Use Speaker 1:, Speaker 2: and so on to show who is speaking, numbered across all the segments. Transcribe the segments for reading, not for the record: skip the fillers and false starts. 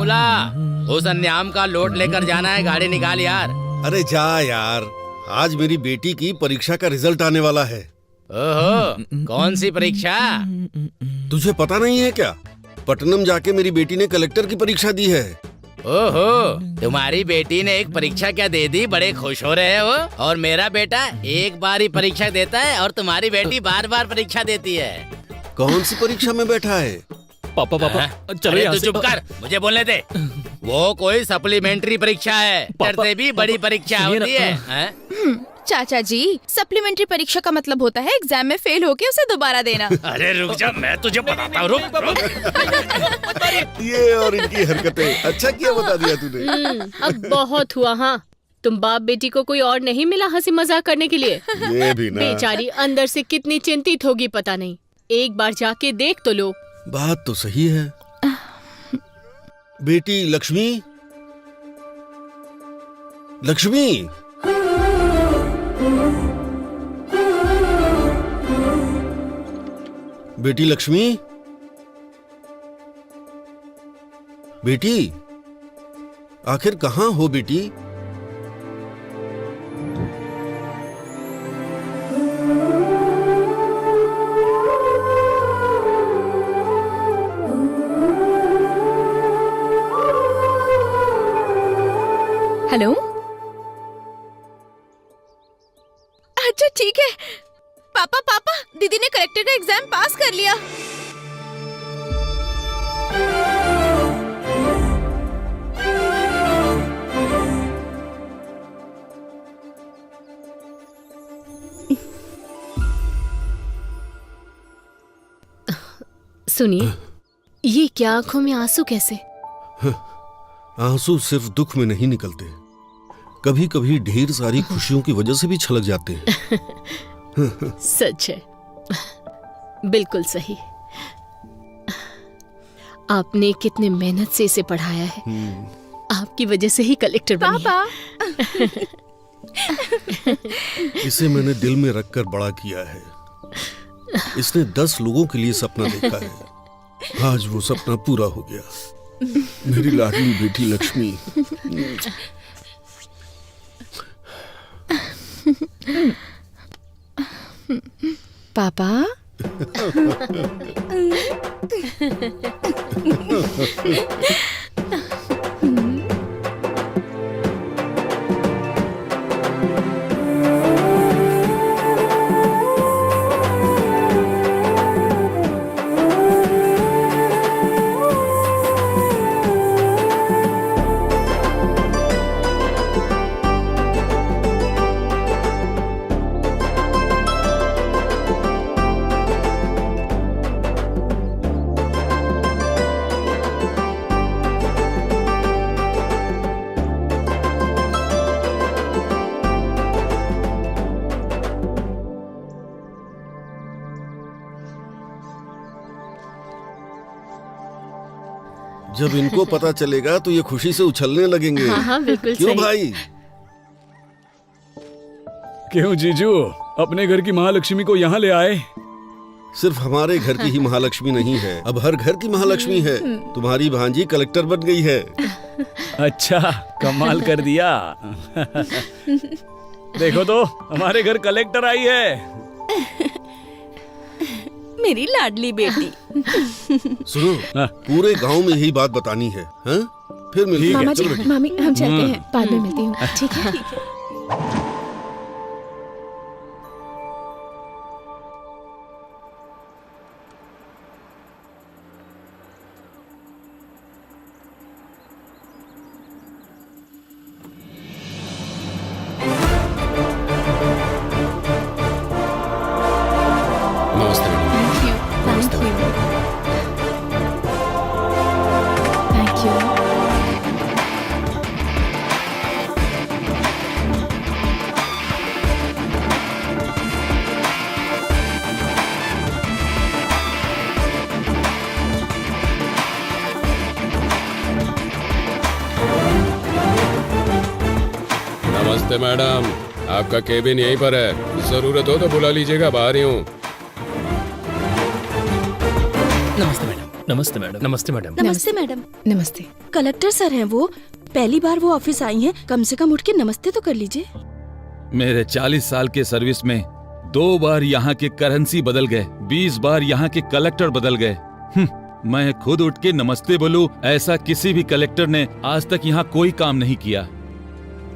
Speaker 1: मुला, उस अन्याम का लोट लेकर जाना है, गाड़ी निकाल यार।
Speaker 2: अरे जा यार, आज मेरी बेटी की परीक्षा का रिजल्ट आने वाला है।
Speaker 1: ओहो, कौन सी परीक्षा?
Speaker 2: तुझे पता नहीं है क्या? पटनम जाके मेरी बेटी ने कलेक्टर की परीक्षा दी है।
Speaker 1: ओहो, तुम्हारी बेटी ने एक परीक्षा क्या दे दी, बड़े खुश हो रहे हो? और मेरा बेटा एक बार ही परीक्षा देता है और तुम्हारी बेटी बार बार परीक्षा देती है।
Speaker 2: कौन सी परीक्षा में बैठा है?
Speaker 3: पापा पापा चलो
Speaker 1: अरे
Speaker 3: यहाँ
Speaker 1: तू
Speaker 3: से।
Speaker 1: चुप कर, मुझे बोलने दे। वो कोई सप्लीमेंट्री परीक्षा है, से भी बड़ी परीक्षा
Speaker 3: सुनिए ना।
Speaker 1: होती है, हैं?
Speaker 4: चाचा जी, सप्लीमेंट्री परीक्षा का मतलब होता है एग्जाम में फेल होके उसे दोबारा देना।
Speaker 1: अरे रुक जा, मैं तुझे बताता हूँ, रुक।
Speaker 2: ये और इनकी हरकतें, अच्छा किया बता दिया तूने।
Speaker 5: अब बहुत हुआ। हाँ, तुम बाप बेटी को कोई और नहीं मिला हंसी मजाक करने के लिए?
Speaker 2: ये भी ना।
Speaker 5: बेचारी अंदर से कितनी चिंतित होगी पता नहीं। एक बार जाके देख तो लो।
Speaker 2: बात तो सही है। बेटी लक्ष्मी, लक्ष्मी, बेटी लक्ष्मी, बेटी, आखिर कहाँ हो बेटी?
Speaker 4: हेलो, अच्छा ठीक है। पापा पापा, दीदी ने कलेक्टर का एग्जाम पास कर लिया।
Speaker 5: सुनिए, ये क्या आंखों में आंसू कैसे?
Speaker 2: आंसू सिर्फ दुख में नहीं निकलते, कभी कभी ढेर सारी खुशियों की वजह से भी छलक जाते हैं।
Speaker 5: सच है, बिल्कुल सही। आपने कितने मेहनत से इसे पढ़ाया है, आपकी वजह से ही कलेक्टर बनी है।
Speaker 4: पापा,
Speaker 2: इसे मैंने दिल में रखकर बड़ा किया है। इसने 10 लोगों के लिए सपना देखा है, आज वो सपना पूरा हो गया। मेरी लाडली बेटी लक्ष्मी।
Speaker 4: पापा,
Speaker 2: जब इनको पता चलेगा तो ये खुशी से उछलने लगेंगे।
Speaker 5: हाँ हाँ, बिल्कुल
Speaker 2: क्यों
Speaker 5: सही।
Speaker 2: भाई?
Speaker 3: क्यों जीजू, अपने घर की महालक्ष्मी को यहाँ ले आए?
Speaker 2: सिर्फ हमारे घर की ही महालक्ष्मी नहीं है, अब हर घर की महालक्ष्मी है। तुम्हारी भांजी कलेक्टर बन गई है।
Speaker 3: अच्छा, कमाल कर दिया। देखो तो, हमारे घर कलेक्टर आई है।
Speaker 4: मेरी लाडली बेटी।
Speaker 2: सुनो,
Speaker 3: हाँ।
Speaker 2: पूरे गांव में यही बात बतानी है, हाँ? फिर मिलते हैं।
Speaker 4: मामा जी,
Speaker 2: चलो बेटी।
Speaker 4: मामी, हम चलते हैं, बाद में मिलती हूँ। ठीक है।
Speaker 1: नमस्ते मैडम।
Speaker 4: Thank you.
Speaker 6: नमस्ते मैडम, आपका केबिन यहीं पर है, जरूरत हो तो बुला लीजिएगा, बाहर ही हूँ।
Speaker 1: नमस्ते मैडम।
Speaker 7: नमस्ते मैडम। नमस्ते मैडम।
Speaker 4: नमस्ते मैडम।
Speaker 5: नमस्ते।
Speaker 4: कलेक्टर सर हैं वो, पहली बार वो ऑफिस आई हैं, कम से कम उठ के नमस्ते तो कर लीजिए।
Speaker 8: मेरे 40 साल के सर्विस में 2 बार यहाँ के करेंसी बदल गए, 20 बार यहाँ के कलेक्टर बदल गए। मैं खुद उठ के नमस्ते बोलूं, ऐसा किसी भी कलेक्टर ने आज तक यहाँ कोई काम नहीं किया।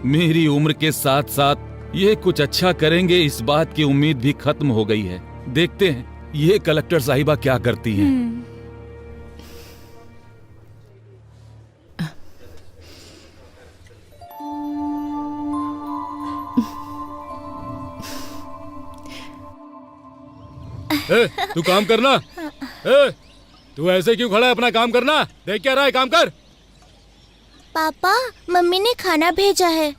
Speaker 8: मेरी उम्र के साथ साथ ये कुछ अच्छा करेंगे, इस बात की उम्मीद भी खत्म हो गई है। देखते हैं ये कलेक्टर साहिबा क्या करती हैं।
Speaker 3: तू काम करना। तू ऐसे क्यों खड़ा है? अपना काम करना। देख क्या रहा है, काम कर।
Speaker 9: पापा, मम्मी ने खाना भेजा है।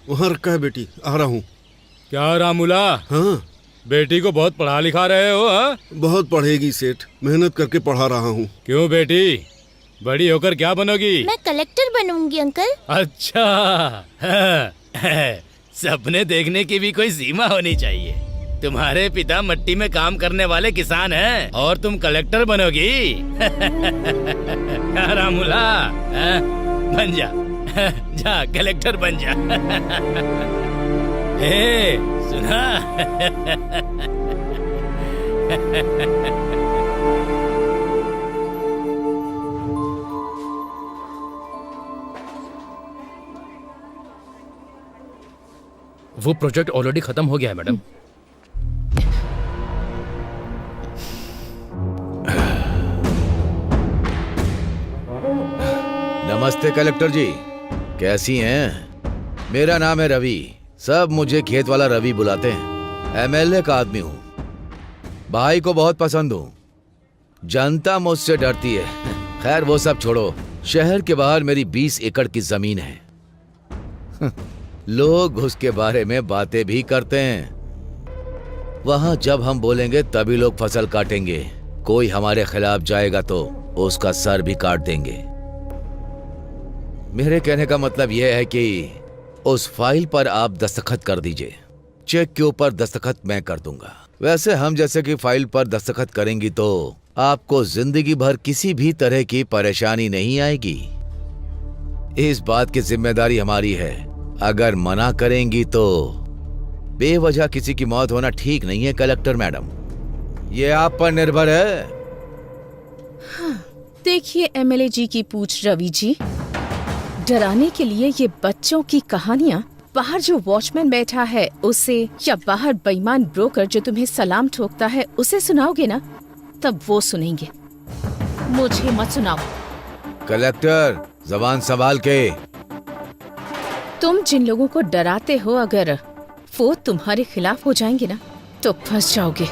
Speaker 2: वहाँ रखा है बेटी, आ रहा हूँ।
Speaker 3: क्या रामूला?
Speaker 2: हाँ
Speaker 3: बेटी को बहुत पढ़ा लिखा रहे हो? हाँ,
Speaker 2: बहुत पढ़ेगी सेठ, मेहनत करके पढ़ा रहा हूँ।
Speaker 3: क्यों बेटी, बड़ी होकर क्या बनोगी?
Speaker 9: मैं कलेक्टर बनूंगी अंकल।
Speaker 1: अच्छा, सपने देखने की भी कोई सीमा होनी चाहिए। तुम्हारे पिता मिट्टी में काम करने वाले किसान हैं और तुम कलेक्टर बनोगी। रामूला, बन जा, जा कलेक्टर बन जा। हे, सुना?
Speaker 7: वो प्रोजेक्ट ऑलरेडी खत्म हो गया है मैडम।
Speaker 10: नमस्ते कलेक्टर जी, कैसी हैं? मेरा नाम है रवि, सब मुझे खेत वाला रवि बुलाते हैं। एमएलए का आदमी हूँ, भाई को बहुत पसंद हूँ। जनता मुझसे डरती है। खैर वो सब छोड़ो, शहर के बाहर मेरी 20 एकड़ की जमीन है। लोग उसके बारे में बातें भी करते हैं। वहां जब हम बोलेंगे तभी लोग फसल काटेंगे। कोई हमारे खिलाफ जाएगा तो उसका सर भी काट देंगे। मेरे कहने का मतलब यह है कि उस फाइल पर आप दस्तखत कर दीजिए। चेक के ऊपर दस्तखत मैं कर दूंगा। वैसे हम जैसे कि फाइल पर दस्तखत करेंगी तो आपको जिंदगी भर किसी भी तरह की परेशानी नहीं आएगी। इस बात की जिम्मेदारी हमारी है। अगर मना करेंगी तो बेवजह किसी की मौत होना ठीक नहीं है कलेक्टर मैडम, ये आप पर निर्भर है।
Speaker 5: हाँ, देखिए एमएलए जी की पूछ रवि जी, डराने के लिए ये बच्चों की कहानियाँ बाहर जो वॉचमैन बैठा है उसे, या बाहर बेईमान ब्रोकर जो तुम्हें सलाम ठोकता है उसे सुनाओगे ना, तब वो सुनेंगे। मुझे मत सुनाओ।
Speaker 10: कलेक्टर जबान संभाल के।
Speaker 5: तुम जिन लोगों को डराते हो, अगर वो तुम्हारे खिलाफ हो जाएंगे ना तो फंस जाओगे।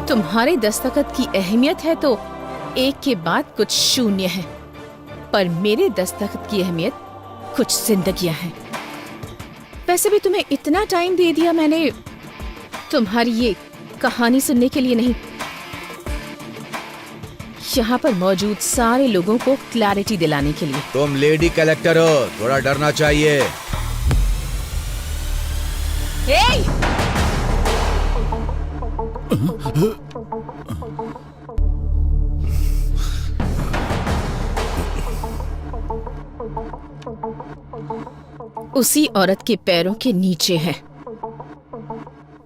Speaker 5: तुम्हारे दस्तखत की अहमियत है तो एक के बाद कुछ शून्य है, पर मेरे दस्तखत की अहमियत कुछ जिंदगियां हैं। वैसे भी तुम्हें इतना टाइम दे दिया मैंने तुम्हारी ये कहानी सुनने के लिए नहीं, यहाँ पर मौजूद सारे लोगों को क्लैरिटी दिलाने के लिए।
Speaker 10: तुम लेडी कलेक्टर हो, थोड़ा डरना चाहिए।
Speaker 5: उसी औरत के पैरों के नीचे है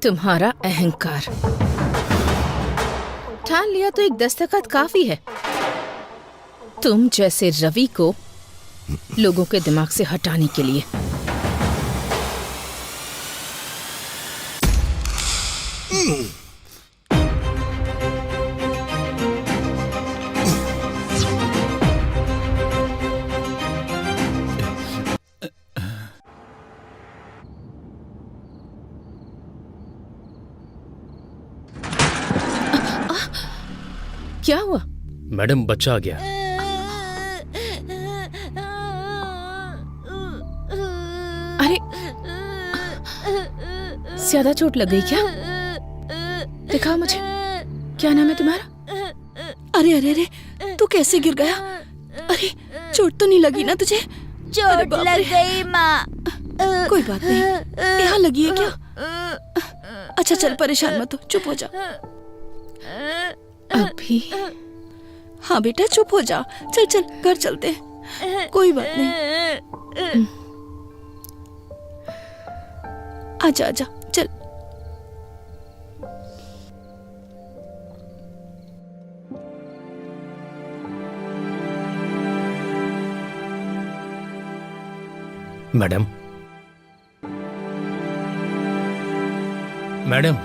Speaker 5: तुम्हारा अहंकार। ठान लिया तो एक दस्तखत काफी है तुम जैसे रवि को लोगों के दिमाग से हटाने के लिए। क्या हुआ?
Speaker 7: मैडम बच्चा आ गया।
Speaker 5: अरे ज्यादा चोट लग गई क्या? दिखाओ मुझे, क्या नाम है तुम्हारा?
Speaker 4: अरे अरे अरे, तू कैसे गिर गया? अरे चोट तो नहीं लगी ना तुझे?
Speaker 9: चोट लग गई माँ।
Speaker 4: कोई बात नहीं, यहाँ लगी है क्या? अच्छा चल, परेशान मत हो, चुप हो जा।
Speaker 5: अभी
Speaker 4: हाँ बेटा चुप हो जा, चल चल घर चलते हैं, कोई बात नहीं। आजा आजा चल।
Speaker 7: Madam, madam,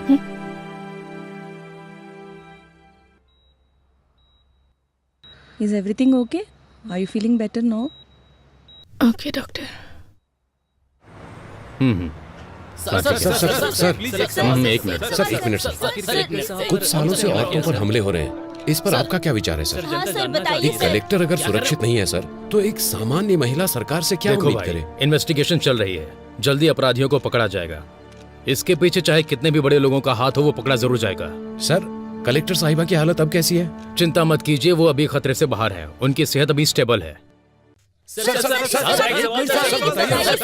Speaker 4: Is everything okay? Are you feeling better now?
Speaker 5: Okay doctor.
Speaker 7: एक मिनट
Speaker 6: सर, एक मिनट सर। कुछ सालों से औरतों पर हमले हो रहे हैं, इस पर आपका क्या विचार है सर?
Speaker 9: हाँ सर बताइए
Speaker 6: एक कलेक्टर अगर सुरक्षित नहीं है सर, तो एक सामान्य महिला सरकार से क्या
Speaker 7: देखो
Speaker 6: उम्मीद
Speaker 7: भाई,
Speaker 6: करे?
Speaker 7: इन्वेस्टिगेशन चल रही है, जल्दी अपराधियों को पकड़ा जाएगा। इसके पीछे चाहे कितने भी बड़े लोगों का हाथ हो, वो पकड़ा जरूर जाएगा।
Speaker 6: सर, कलेक्टर साहिबा की हालत अब कैसी है?
Speaker 7: चिंता मत कीजिए, वो अभी खतरे से बाहर हैं। उनकी सेहत अभी स्टेबल है।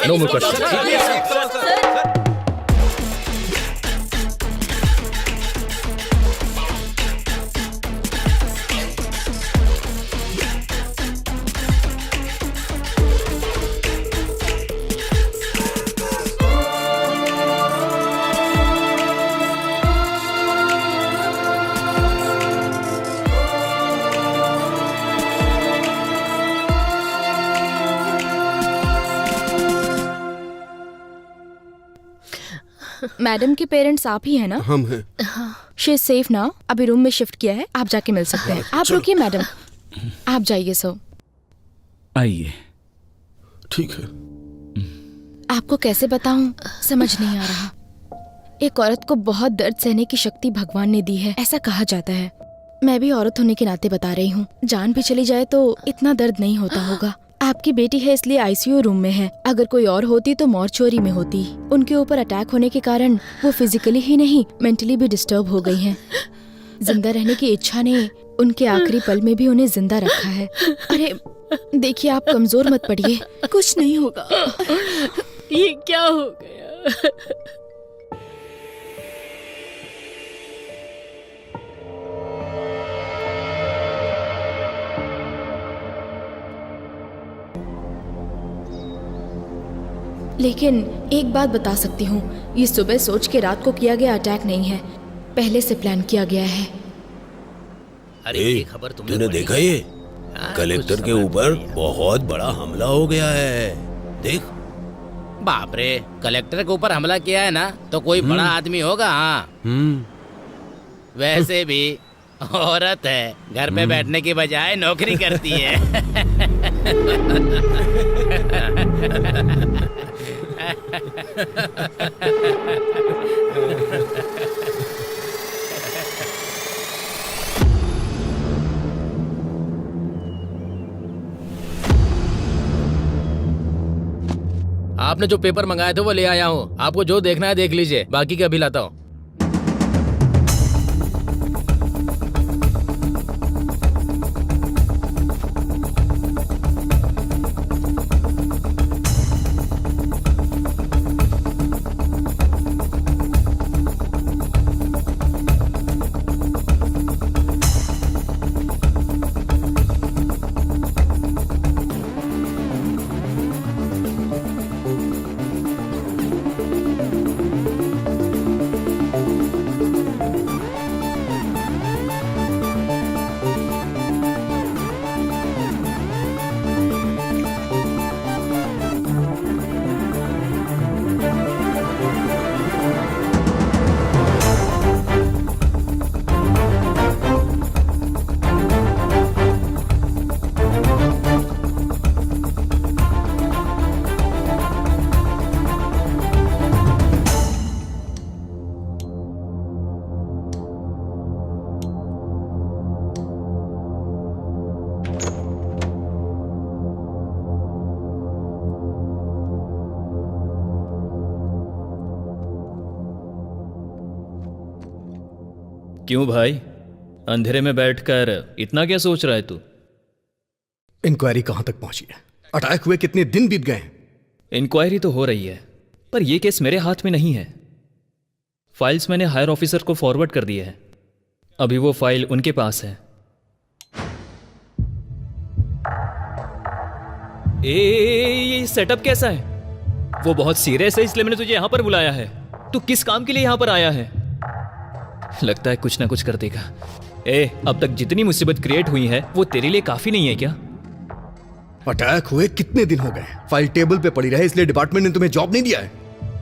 Speaker 7: No more question.
Speaker 11: मैडम के पेरेंट्स आप ही है ना?
Speaker 2: हम हैं।
Speaker 11: शी इज सेफ ना? अभी रूम में शिफ्ट किया है, आप जाके मिल सकते हैं। आप रुकिए मैडम, आप जाइए। सो
Speaker 8: आइए।
Speaker 2: ठीक है।
Speaker 11: आपको कैसे बताऊं, समझ नहीं आ रहा। एक औरत को बहुत दर्द सहने की शक्ति भगवान ने दी है, ऐसा कहा जाता है। मैं भी औरत होने के नाते बता रही हूँ, जान भी चली जाए तो इतना दर्द नहीं होता होगा। आपकी बेटी है इसलिए आईसीयू रूम में है, अगर कोई और होती तो मॉर्चुरी में होती। उनके ऊपर अटैक होने के कारण वो फिजिकली ही नहीं मेंटली भी डिस्टर्ब हो गई हैं। जिंदा रहने की इच्छा ने उनके आखिरी पल में भी उन्हें जिंदा रखा है। अरे देखिए, आप कमजोर मत पड़िए, कुछ नहीं होगा।
Speaker 5: ये क्या हो गया?
Speaker 11: लेकिन एक बात बता सकती हूँ, ये सुबह सोच के रात को किया गया अटैक नहीं है, पहले से प्लान किया गया है।
Speaker 1: अरे ये खबर
Speaker 10: तूने देखा ये? कलेक्टर के ऊपर बहुत बड़ा हमला हो गया है, देख।
Speaker 1: बाप रे, कलेक्टर के ऊपर हमला किया है ना, तो कोई बड़ा आदमी होगा। हाँ वैसे भी औरत है, घर पे बैठने की बजाय नौकरी करती है।
Speaker 7: आपने जो पेपर मंगाए थे वो ले आया हूँ, आपको जो देखना है देख लीजिए, बाकी का अभी लाता हूँ।
Speaker 12: क्यों भाई, अंधेरे में बैठकर इतना क्या सोच रहा है तू?
Speaker 13: इंक्वायरी कहां तक पहुंची है? अटैक हुए कितने दिन बीत गए हैं?
Speaker 12: इंक्वायरी तो हो रही है, पर यह केस मेरे हाथ में नहीं है। फाइल्स मैंने हायर ऑफिसर को फॉरवर्ड कर दिए हैं। अभी वो फाइल उनके पास है। ये सेटअप कैसा है? वो बहुत सीरियस है, इसलिए मैंने तुझे यहाँ पर बुलाया है। तू किस काम के लिए यहाँ पर आया है? लगता है कुछ ना कुछ कर देगा। अब तक जितनी मुसीबत क्रिएट हुई है वो तेरे लिए काफी नहीं है क्या?
Speaker 13: अटैक हुए कितने दिन हो गए, फाइल टेबल पे पड़ी रहे इसलिए डिपार्टमेंट ने तुम्हें जॉब नहीं दिया है।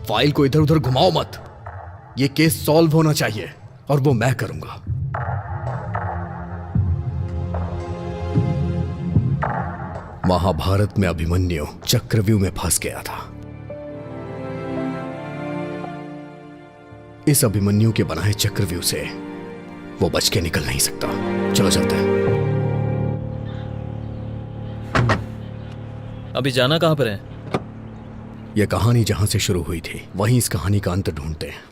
Speaker 13: फाइल को इधर उधर घुमाओ मत, ये केस सॉल्व होना चाहिए और वो मैं करूंगा। महाभारत में अभिमन्यु चक्रव्यूह में फंस गया था। इस अभिमन्यु के बनाए चक्रव्यूह से वो बच के निकल नहीं सकता। चलो चलते हैं।
Speaker 12: अभी जाना कहां पर है?
Speaker 13: यह कहानी जहां से शुरू हुई थी वहीं इस कहानी का अंत ढूंढते हैं।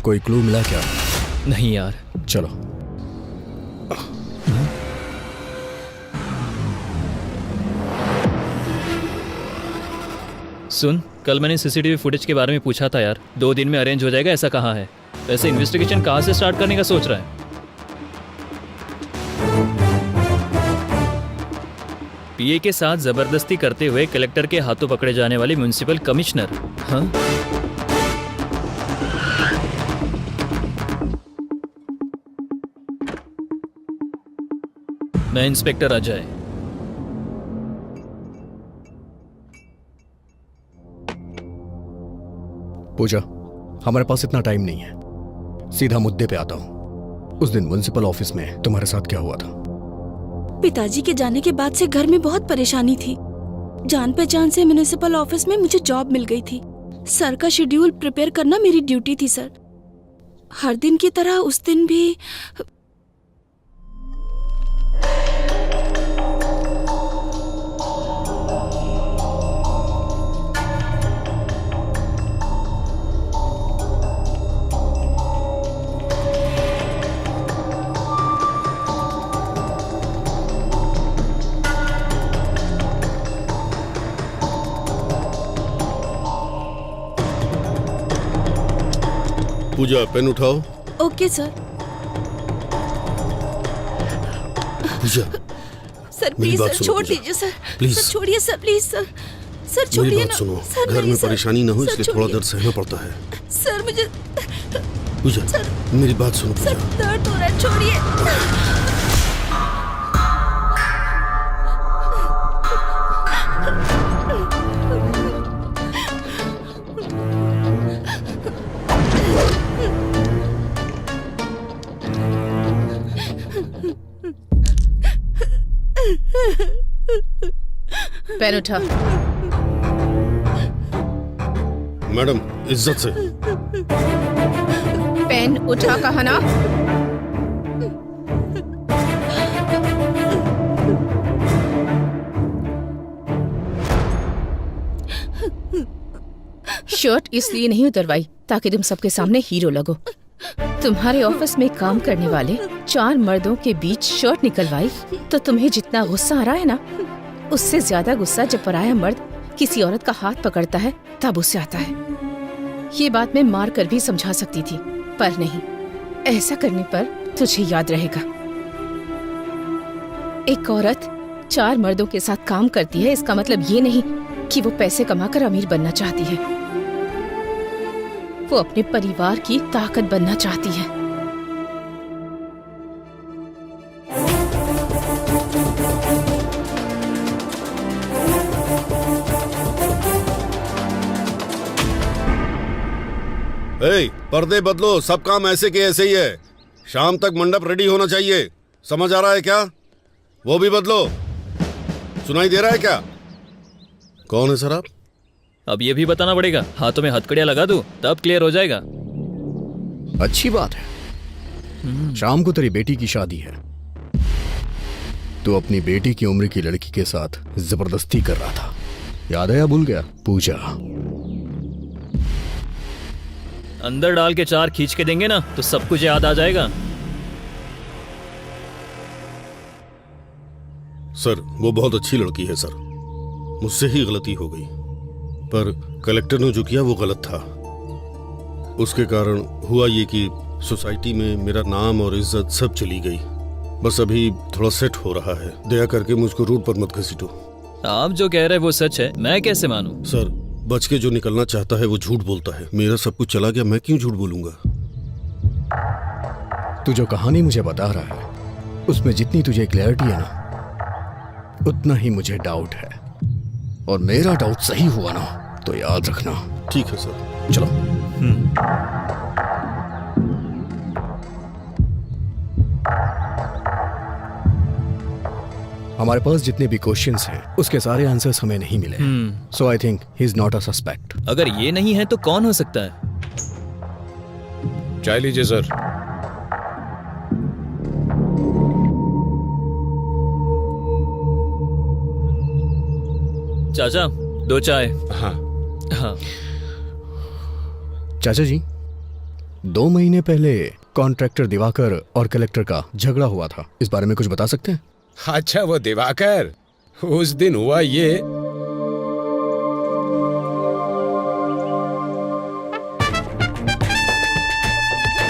Speaker 13: कोई क्लू मिला क्या?
Speaker 12: नहीं यार।
Speaker 13: चलो।
Speaker 12: सुन, कल मैंने सीसीटीवी फुटेज के बारे में पूछा था यार। 2 दिन में अरेंज हो जाएगा ऐसा कहा है। वैसे इन्वेस्टिगेशन कहाँ से स्टार्ट करने का सोच रहा है? पीए के साथ जबरदस्ती करते हुए कलेक्टर के हाथों पकड़े जाने वाले म्युनिसिपल कमिश्नर। हाँ, मैं इंस्पेक्टर अजय।
Speaker 13: पूजा, हमारे पास इतना टाइम नहीं है, सीधा मुद्दे पे आता हूं। उस दिन म्युनिसिपल ऑफिस में तुम्हारे साथ क्या हुआ था?
Speaker 4: पिताजी के जाने के बाद से घर में बहुत परेशानी थी। जान पहचान से म्युनिसिपल ऑफिस में मुझे जॉब मिल गई थी। सर का शेड्यूल प्रिपेयर करना मेरी ड्यूटी थी सर। हर दिन की तरह उस दिन भी
Speaker 2: पूजा, पेन उठाओ।
Speaker 4: Okay sir.
Speaker 2: पूजा,
Speaker 4: सर
Speaker 2: मेरी
Speaker 4: प्लीज
Speaker 2: बात
Speaker 4: सर,
Speaker 2: सुनो
Speaker 4: छोड़
Speaker 2: पूजा।
Speaker 4: दीजिए सर।
Speaker 2: प्लीज।
Speaker 4: सर छोड़िए सर, प्लीज सर। सर
Speaker 2: मेरी
Speaker 4: छोड़िए
Speaker 2: बात
Speaker 4: ना
Speaker 2: सुनो,
Speaker 4: सर।
Speaker 2: घर
Speaker 4: नहीं,
Speaker 2: में
Speaker 4: सर।
Speaker 2: परेशानी ना हो
Speaker 4: सर,
Speaker 2: इसलिए थोड़ा
Speaker 4: छोड़िए।
Speaker 2: दर्द सहना पड़ता है।
Speaker 4: सर मुझे
Speaker 2: पूजा, मेरी बात सुनो
Speaker 4: सर,
Speaker 2: पूजा।
Speaker 4: दर्द हो रहा है, छोड़िए।
Speaker 5: पेन उठा।
Speaker 2: मैडम, इज्जत से।
Speaker 5: पेन उठा कहा ना। शर्ट इसलिए नहीं उतरवाई ताकि तुम सबके सामने हीरो लगो। तुम्हारे ऑफिस में काम करने वाले 4 मर्दों के बीच शर्ट निकलवाई तो तुम्हें जितना गुस्सा आ रहा है ना, उससे ज्यादा गुस्सा जब पराया मर्द किसी औरत का हाथ पकड़ता है तब उससे आता है। ये बात मैं मार कर भी समझा सकती थी, पर नहीं। ऐसा करने पर तुझे याद रहेगा। एक औरत 4 मर्दों के साथ काम करती है, इसका मतलब ये नहीं कि वो पैसे कमाकर अमीर बनना चाहती है। वो अपने परिवार की ताकत बनना चाहती है।
Speaker 2: पर्दे बदलो, सब काम ऐसे के ऐसे ही है। शाम तक मंडप रेडी होना चाहिए, समझ आ रहा है क्या? वो भी बदलो। सुनाई दे रहा है क्या? कौन है सर आप?
Speaker 12: अब ये भी बताना पड़ेगा। हाथों में हथकड़ियां लगा दूं तब क्लियर हो जाएगा।
Speaker 13: अच्छी बात है। शाम को तेरी बेटी की शादी है, तू अपनी बेटी की उम्र की लड़की के साथ जबरदस्ती कर रहा था। याद है या भूल गया? पूजा।
Speaker 12: अंदर डाल के 4 खींच के देंगे ना तो सब कुछ याद आ जाएगा।
Speaker 2: सर वो बहुत अच्छी लड़की है सर, मुझसे ही गलती हो गई, पर कलेक्टर ने जो किया वो गलत था। उसके कारण हुआ ये कि सोसाइटी में मेरा नाम और इज्जत सब चली गई। बस अभी थोड़ा सेट हो रहा है। दया करके मुझको रोड पर मत घसीटो।
Speaker 12: आप जो कह रहे हैं वो सच है, मैं कैसे मानूं?
Speaker 2: सर बच के जो निकलना चाहता है वो झूठ बोलता है। मेरा सब कुछ चला गया, मैं क्यों झूठ बोलूंगा?
Speaker 13: तू जो कहानी मुझे बता रहा है उसमें जितनी तुझे क्लैरिटी है ना, उतना ही मुझे डाउट है। और मेरा डाउट सही हुआ ना तो याद रखना।
Speaker 2: ठीक है सर,
Speaker 13: चलो। हमारे पास जितने भी क्वेश्चंस हैं उसके सारे आंसर्स हमें नहीं मिले। So I think he is not a suspect.
Speaker 12: अगर ये नहीं है तो कौन हो सकता है?
Speaker 6: चाय लीजिए सर।
Speaker 12: चाचा 2 चाय।
Speaker 6: हाँ
Speaker 12: हाँ।
Speaker 13: चाचा जी, 2 महीने पहले कॉन्ट्रैक्टर दिवाकर और कलेक्टर का झगड़ा हुआ था, इस बारे में कुछ बता सकते हैं?
Speaker 6: अच्छा वो दिवाकर, उस दिन हुआ ये।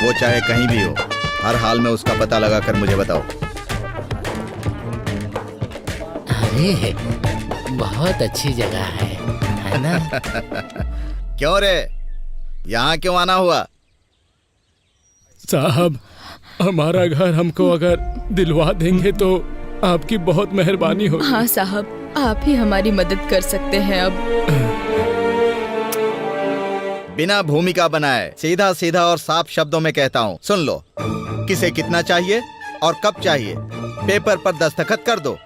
Speaker 14: वो चाहे कहीं भी हो, हर हाल में उसका पता लगाकर मुझे बताओ।
Speaker 1: अरे बहुत अच्छी जगह है ना?
Speaker 14: क्यों रे, यहाँ क्यों आना हुआ?
Speaker 3: साहब हमारा घर हमको अगर दिलवा देंगे तो आपकी बहुत मेहरबानी होगी।
Speaker 5: हाँ साहब, आप ही हमारी मदद कर सकते हैं। अब
Speaker 14: बिना भूमिका बनाए सीधा सीधा और साफ शब्दों में कहता हूँ, सुन लो। किसे कितना चाहिए और कब चाहिए, पेपर पर दस्तखत कर दो।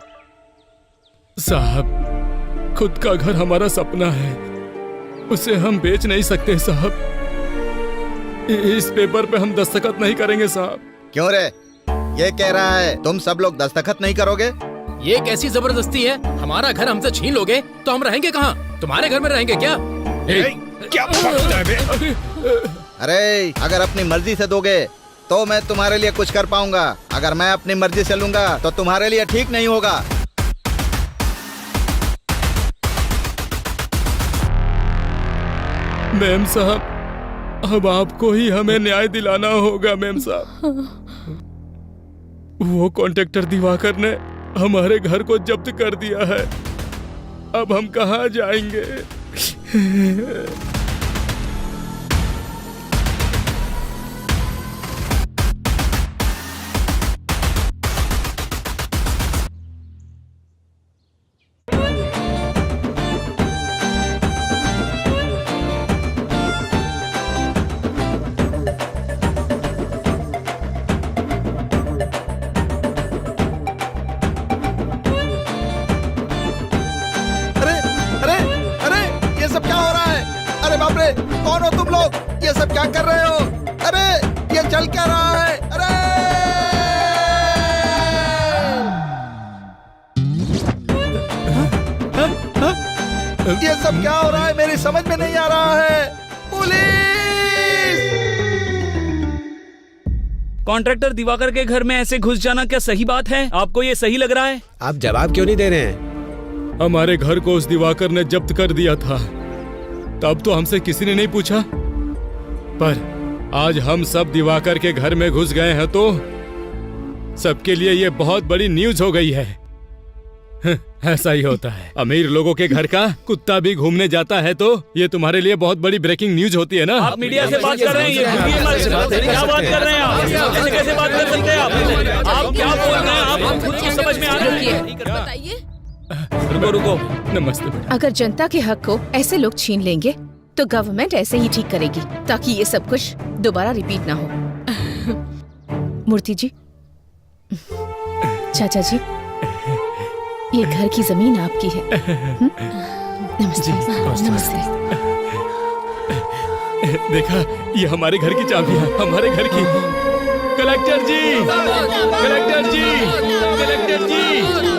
Speaker 3: साहब खुद का घर हमारा सपना है, उसे हम बेच नहीं सकते साहब। इस पेपर पे हम दस्तखत नहीं करेंगे साहब।
Speaker 14: क्यों रे, ये कह रहा है तुम सब लोग दस्तखत नहीं करोगे?
Speaker 7: ये कैसी जबरदस्ती है? हमारा घर हमसे छीन लोगे तो हम रहेंगे कहाँ? तुम्हारे घर में रहेंगे क्या?
Speaker 14: क्या अरे अगर अपनी मर्जी से दोगे तो मैं तुम्हारे लिए कुछ कर पाऊंगा, अगर मैं अपनी मर्जी से लूंगा तो तुम्हारे लिए ठीक नहीं होगा।
Speaker 3: मैम साहब, अब आपको ही हमें न्याय दिलाना होगा। मैम साहब, वो कॉन्ट्रैक्टर दिवाकर ने हमारे घर को जब्त कर दिया है, अब हम कहाँ जाएंगे?
Speaker 14: कौन हो तुम लोग? ये सब क्या कर रहे हो? अरे ये चल क्या रहा है? अरे ये सब क्या हो रहा है? मेरी समझ में नहीं आ रहा है। पुलिस!
Speaker 15: कॉन्ट्रैक्टर दिवाकर के घर में ऐसे घुस जाना क्या सही बात है? आपको ये सही लग रहा है?
Speaker 6: आप जवाब क्यों नहीं दे रहे हैं?
Speaker 3: हमारे घर को उस दिवाकर ने जब्त कर दिया था, तब तो हमसे किसी ने नहीं पूछा, पर आज हम सब दिवाकर के घर में घुस गए हैं तो सबके लिए ये बहुत बड़ी न्यूज हो गई है। ऐसा ही होता है, अमीर लोगों के घर का कुत्ता भी घूमने जाता है तो ये तुम्हारे लिए बहुत बड़ी ब्रेकिंग न्यूज होती है ना।
Speaker 15: आप मीडिया से बात कर रहे हैं, क्या बात कर रहे हैं आप? ऐसे कैसे बात कर सकते हैं आप क्या बोल रहे हैं? आप खुद को समझ में आ रही है?
Speaker 5: बताइए।
Speaker 15: रुको रुको,
Speaker 3: नमस्ते बेटा।
Speaker 5: अगर जनता के हक को ऐसे लोग छीन लेंगे तो गवर्नमेंट ऐसे ही ठीक करेगी ताकि ये सब कुछ दोबारा रिपीट ना हो। मूर्ति जी, चाचा जी, ये घर की जमीन आपकी है। नमस्ते। नमस्ते।
Speaker 3: देखा, ये हमारे घर की चाबी है, हमारे घर की। कलेक्टर जी, कलेक्टर जी, कलेक्टर जी।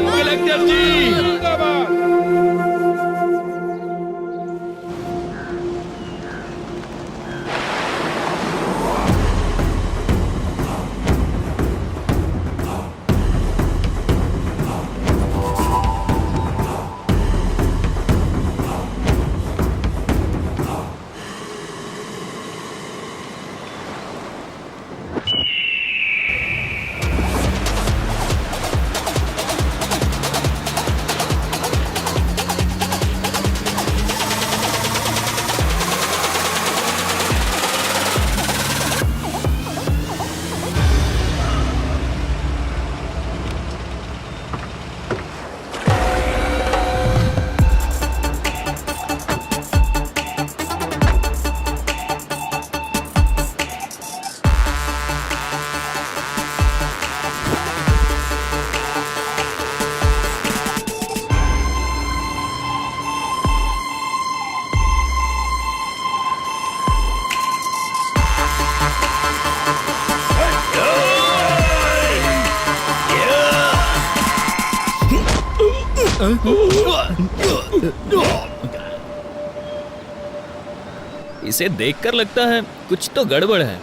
Speaker 12: इसे देखकर लगता है कुछ तो गड़बड़ है।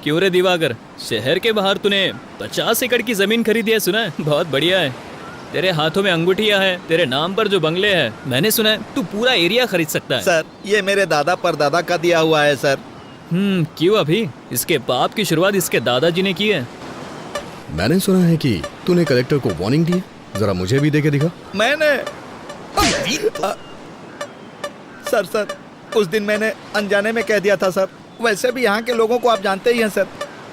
Speaker 12: क्यों रे दिवाकर, शहर के बाहर तूने 50 एकड़ की जमीन खरीदी है, सुना है? बहुत बढ़िया है। तेरे हाथों में अंगूठियां हैं, तेरे नाम पर जो बंगले हैं, मैंने सुना है तू पूरा एरिया खरीद सकता है।
Speaker 14: सर, ये मेरे दादा परदादा का दिया हुआ है सर।
Speaker 12: क्यों अभी? इसके बाप की शुरुआत इसके दादाजी ने की है।
Speaker 13: मैंने सुना है कि तूने कलेक्टर को वार्निंग दी है, जरा मुझे भी दे के दिखा।
Speaker 14: मैंने सर उस दिन मैंने अनजाने में कह दिया था सर। वैसे भी यहाँ के लोगों को आप जानते ही हैं सर,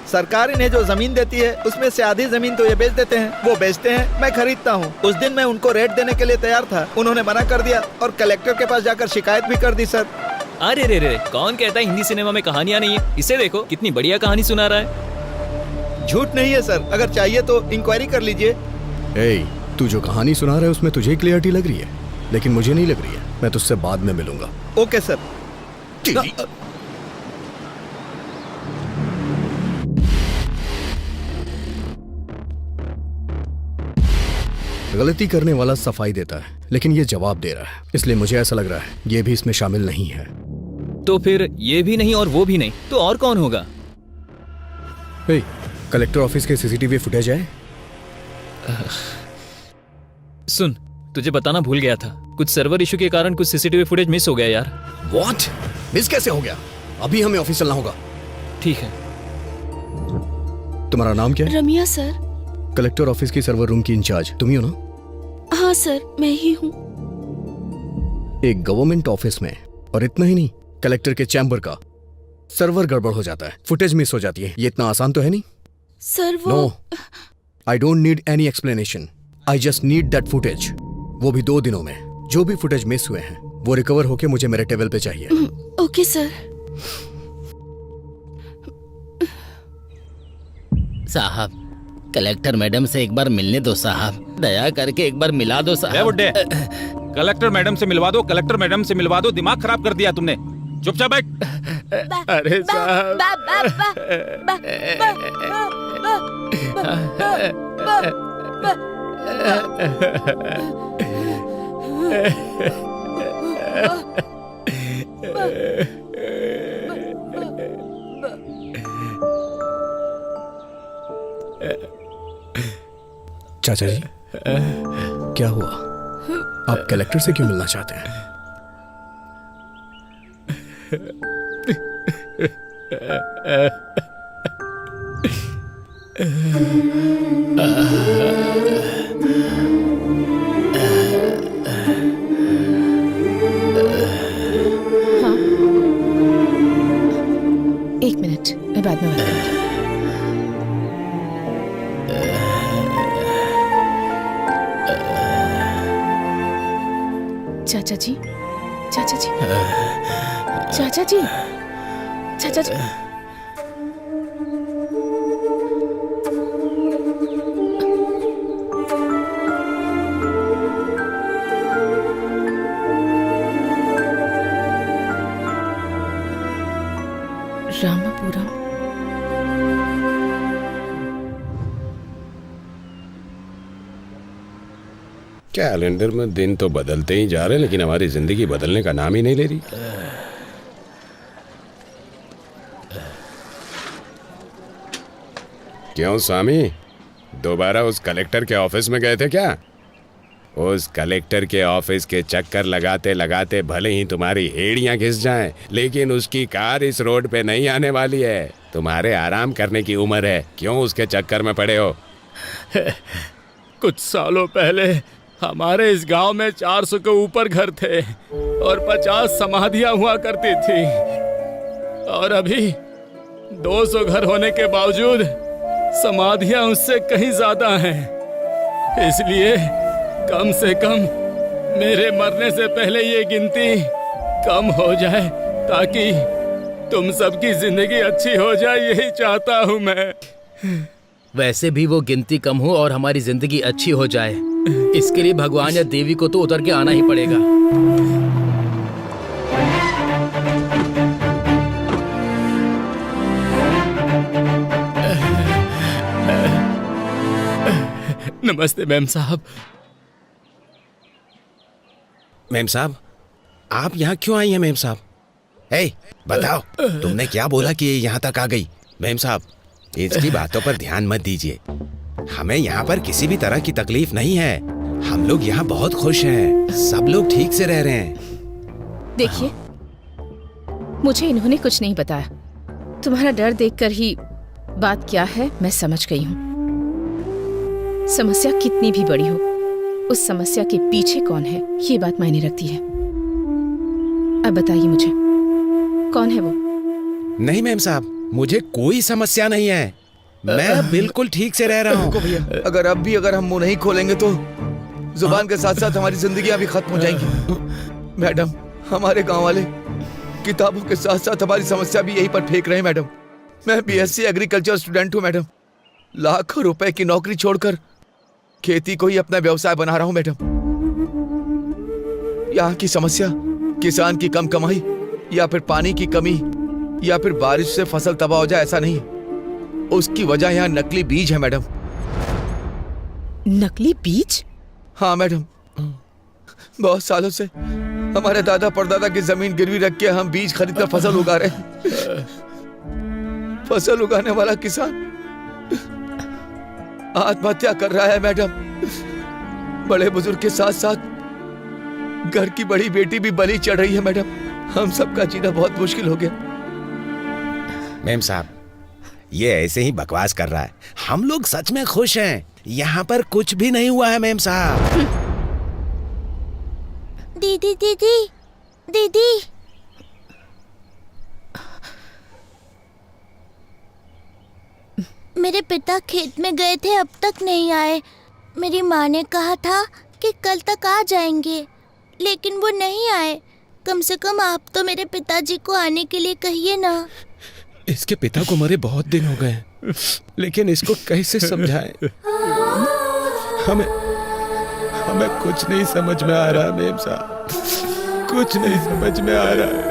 Speaker 14: सरकार इन्हें जो जमीन देती है उसमें से आधी जमीन तो ये बेच देते हैं, वो बेचते हैं, मैं खरीदता हूँ। उस दिन मैं उनको रेट देने के लिए तैयार था, उन्होंने मना कर दिया और कलेक्टर के पास जाकर शिकायत भी कर दी सर।
Speaker 12: अरे रे रे, कौन कहता है हिंदी सिनेमा में कहानियां नहीं है? इसे देखो कितनी बढ़िया कहानी सुना रहा है।
Speaker 14: झूठ नहीं है सर, अगर चाहिए तो इंक्वायरी कर लीजिए।
Speaker 13: तू जो कहानी सुना रहा है उसमें तुझे क्लियरिटी लग रही है, लेकिन मुझे नहीं लग रही है। मैं तुझसे बाद में मिलूंगा।
Speaker 14: Okay sir.
Speaker 13: गलती करने वाला सफाई देता है, लेकिन ये जवाब दे रहा है, इसलिए मुझे ऐसा लग रहा है ये भी इसमें शामिल नहीं है।
Speaker 12: तो फिर ये भी नहीं और वो भी नहीं, तो और कौन होगा?
Speaker 13: कलेक्टर ऑफिस के सीसीटीवी फुटेज है।
Speaker 12: सुन, तुझे बताना भूल गया था, कुछ सर्वर इशू के कारण कुछ सीसीटीवी फुटेज मिस हो गया यार।
Speaker 13: व्हाट? मिस कैसे हो गया? अभी हमें ऑफिस चलना होगा।
Speaker 12: ठीक है।
Speaker 13: तुम्हारा नाम क्या है?
Speaker 4: रमिया सर।
Speaker 13: कलेक्टर ऑफिस की सर्वर रूम की इंचार्ज तुम ही हो ना?
Speaker 4: हाँ सर, मैं ही हूँ।
Speaker 13: एक गवर्नमेंट ऑफिस में, और इतना ही नहीं, कलेक्टर के चैम्बर का सर्वर गड़बड़ हो जाता है, फुटेज मिस हो जाती है। ये इतना आसान तो है नहीं
Speaker 4: सर। वो
Speaker 13: no, I don't need any explanation, I just need that footage. वो भी 2 दिनों में। जो भी फुटेज मिस हुए हैं वो रिकवर होके मुझे मेरे टेबल पे चाहिए।
Speaker 4: Okay sir.
Speaker 1: साहब, कलेक्टर मैडम से एक बार मिलने दो साहब, दया करके एक बार मिला दो साहब।
Speaker 8: बुड्ढे, कलेक्टर मैडम से मिलवा दो, कलेक्टर मैडम से मिलवा दो। दिमाग खराब कर दिया तुमने। चुपचाप बैठ।
Speaker 3: अरे साहब,
Speaker 13: चाचा जी, क्या हुआ? आप कलेक्टर से क्यों मिलना चाहते हैं?
Speaker 5: हाँ, 1 मिनट, मैं बाद में बात करूंगी। चाचा जी, चाचा जी, चाचा जी, चाचा जी। रामापुरम।
Speaker 6: कैलेंडर में दिन तो बदलते ही जा रहे हैं, लेकिन हमारी जिंदगी बदलने का नाम ही नहीं ले रही। क्यों स्वामी, दोबारा उस कलेक्टर के ऑफिस में गए थे क्या? उस कलेक्टर के ऑफिस के चक्कर लगाते लगाते भले ही तुम्हारी हेड़ियां घिस जाएं, लेकिन उसकी कार इस रोड पे नहीं आने वाली है। तुम्हारे आराम करने की उम्र है, क्यों उसके चक्कर में पड़े हो?
Speaker 3: कुछ सालों पहले हमारे इस गांव में 400 के ऊपर घर थे और 50 समाधियां हुआ करती थी, और अभी 200 घर होने के बावजूद समाधियां उससे कहीं ज्यादा हैं। इसलिए कम से कम मेरे मरने से पहले ये गिनती कम हो जाए, ताकि तुम सबकी जिंदगी अच्छी हो जाए, यही चाहता हूं मैं।
Speaker 1: वैसे भी वो गिनती कम हो और हमारी जिंदगी अच्छी हो जाए, इसके लिए भगवान या देवी को तो उतर के आना ही पड़ेगा।
Speaker 3: नमस्ते मैम साहब।
Speaker 6: मेम साहब, आप यहाँ क्यों आई हैं मेम साहब? हे, बताओ तुमने क्या बोला कि ये यहाँ तक आ गई? मेम साहब, इसकी बातों पर ध्यान मत दीजिए। हमें यहाँ पर किसी भी तरह की तकलीफ नहीं है। हम लोग यहाँ बहुत खुश हैं। सब लोग ठीक से रह रहे हैं।
Speaker 5: देखिए, मुझे इन्होंने कुछ नहीं बताया। तुम्हारा डर देखकर ही बात क्या है मैं समझ गई हूँ। समस्या कितनी भी बड़ी हो, उस समस्या के पीछे कौन है ये बात मायने रखती है। अब बताइए मुझे, कौन है वो?
Speaker 6: नहीं मेम साहब, मुझे कोई समस्या नहीं है। मैं बिल्कुल ठीक से रह रहा हूँ।
Speaker 10: भैया, अगर हम मुंह नहीं खोलेंगे तो जुबान के साथ साथ हमारी जिंदगियां भी खत्म हो जाएंगी। मैडम, हमारे गांव वाले किताबों के साथ साथ हमारी समस्या भी यहीं पर फेंक रहे हैं। मैडम, मैं बीएससी एग्रीकल्चर स्टूडेंट हूँ। मैडम, लाखों रुपए की नौकरी छोड़कर खेती को ही अपना व्यवसाय बना रहा हूँ। मैडम, यहाँ की समस्या किसान की कम कमाई या फिर पानी की कमी या फिर बारिश से फसल तबाह हो जाए, ऐसा नहीं। उसकी वजह यहाँ नकली बीज है। मैडम,
Speaker 5: नकली बीज?
Speaker 10: हाँ मैडम, बहुत सालों से हमारे दादा परदादा की जमीन गिरवी रख के हम बीज खरीदकर फसल उगा रहे हैं। फसल उगाने वाला किसान आत्महत्या कर रहा है। मैडम, बड़े बुजुर्ग के साथ साथ घर की बड़ी बेटी भी बलि चढ़ रही है। मैडम, हम सबका जीना बहुत मुश्किल हो गया।
Speaker 6: मेम साहब, ये ऐसे ही बकवास कर रहा है। हम लोग सच में खुश हैं। यहाँ पर कुछ भी नहीं हुआ है मेम साहब।
Speaker 9: दीदी दीदी दीदी, मेरे पिता खेत में गए थे, अब तक नहीं आए। मेरी माँ ने कहा था कि कल तक आ जाएंगे, लेकिन वो नहीं आए। कम से कम आप तो मेरे पिताजी को आने के लिए कहिए ना।
Speaker 6: इसके पिता को मरे बहुत दिन हो गए, लेकिन इसको कैसे समझाएं? हमें कुछ नहीं समझ में आ रहा मेम साहब, कुछ नहीं समझ में आ रहा।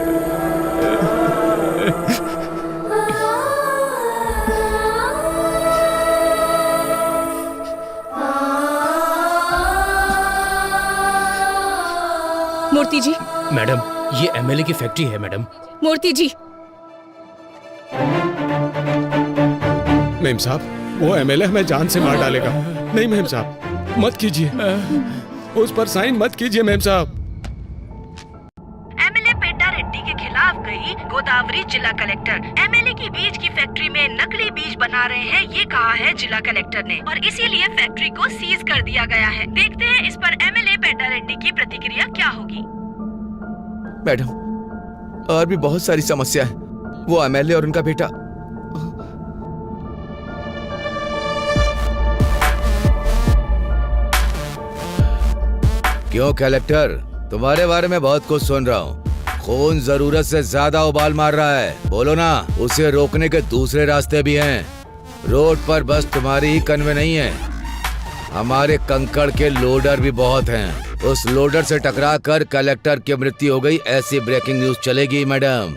Speaker 5: मूर्ति जी।
Speaker 7: मैडम, ये एमएलए की फैक्ट्री है मैडम।
Speaker 5: मूर्ति जी।
Speaker 6: मेम साहब, वो एमएलए हमें जान से मार डालेगा। नहीं मेम साहब, मत कीजिए, उस पर साइन मत कीजिए मेम साहब।
Speaker 16: एमएलए पेड्डा रेड्डी के खिलाफ गई गोदावरी जिला कलेक्टर। एमएलए की बीज की फैक्ट्री में नकली बीज बना रहे हैं, ये कहा है जिला कलेक्टर ने, और इसीलिए फैक्ट्री को सीज कर दिया गया है। देखते हैं इस पर एमएलए पेड्डा रेड्डी की प्रतिक्रिया क्या होगी।
Speaker 10: मैडम, और भी बहुत सारी समस्या है। वो एमएलए और उनका बेटा क्यों कलेक्टर, तुम्हारे बारे में बहुत कुछ सुन रहा हूँ। खून जरूरत से ज्यादा उबाल मार रहा है, बोलो ना। उसे रोकने के दूसरे रास्ते भी हैं। रोड पर बस तुम्हारी ही कन्वे नहीं है, हमारे कंकड़ के लोडर भी बहुत हैं। उस लोडर से टकरा कर कलेक्टर की मृत्यु हो गई, ऐसी ब्रेकिंग न्यूज चलेगी। मैडम,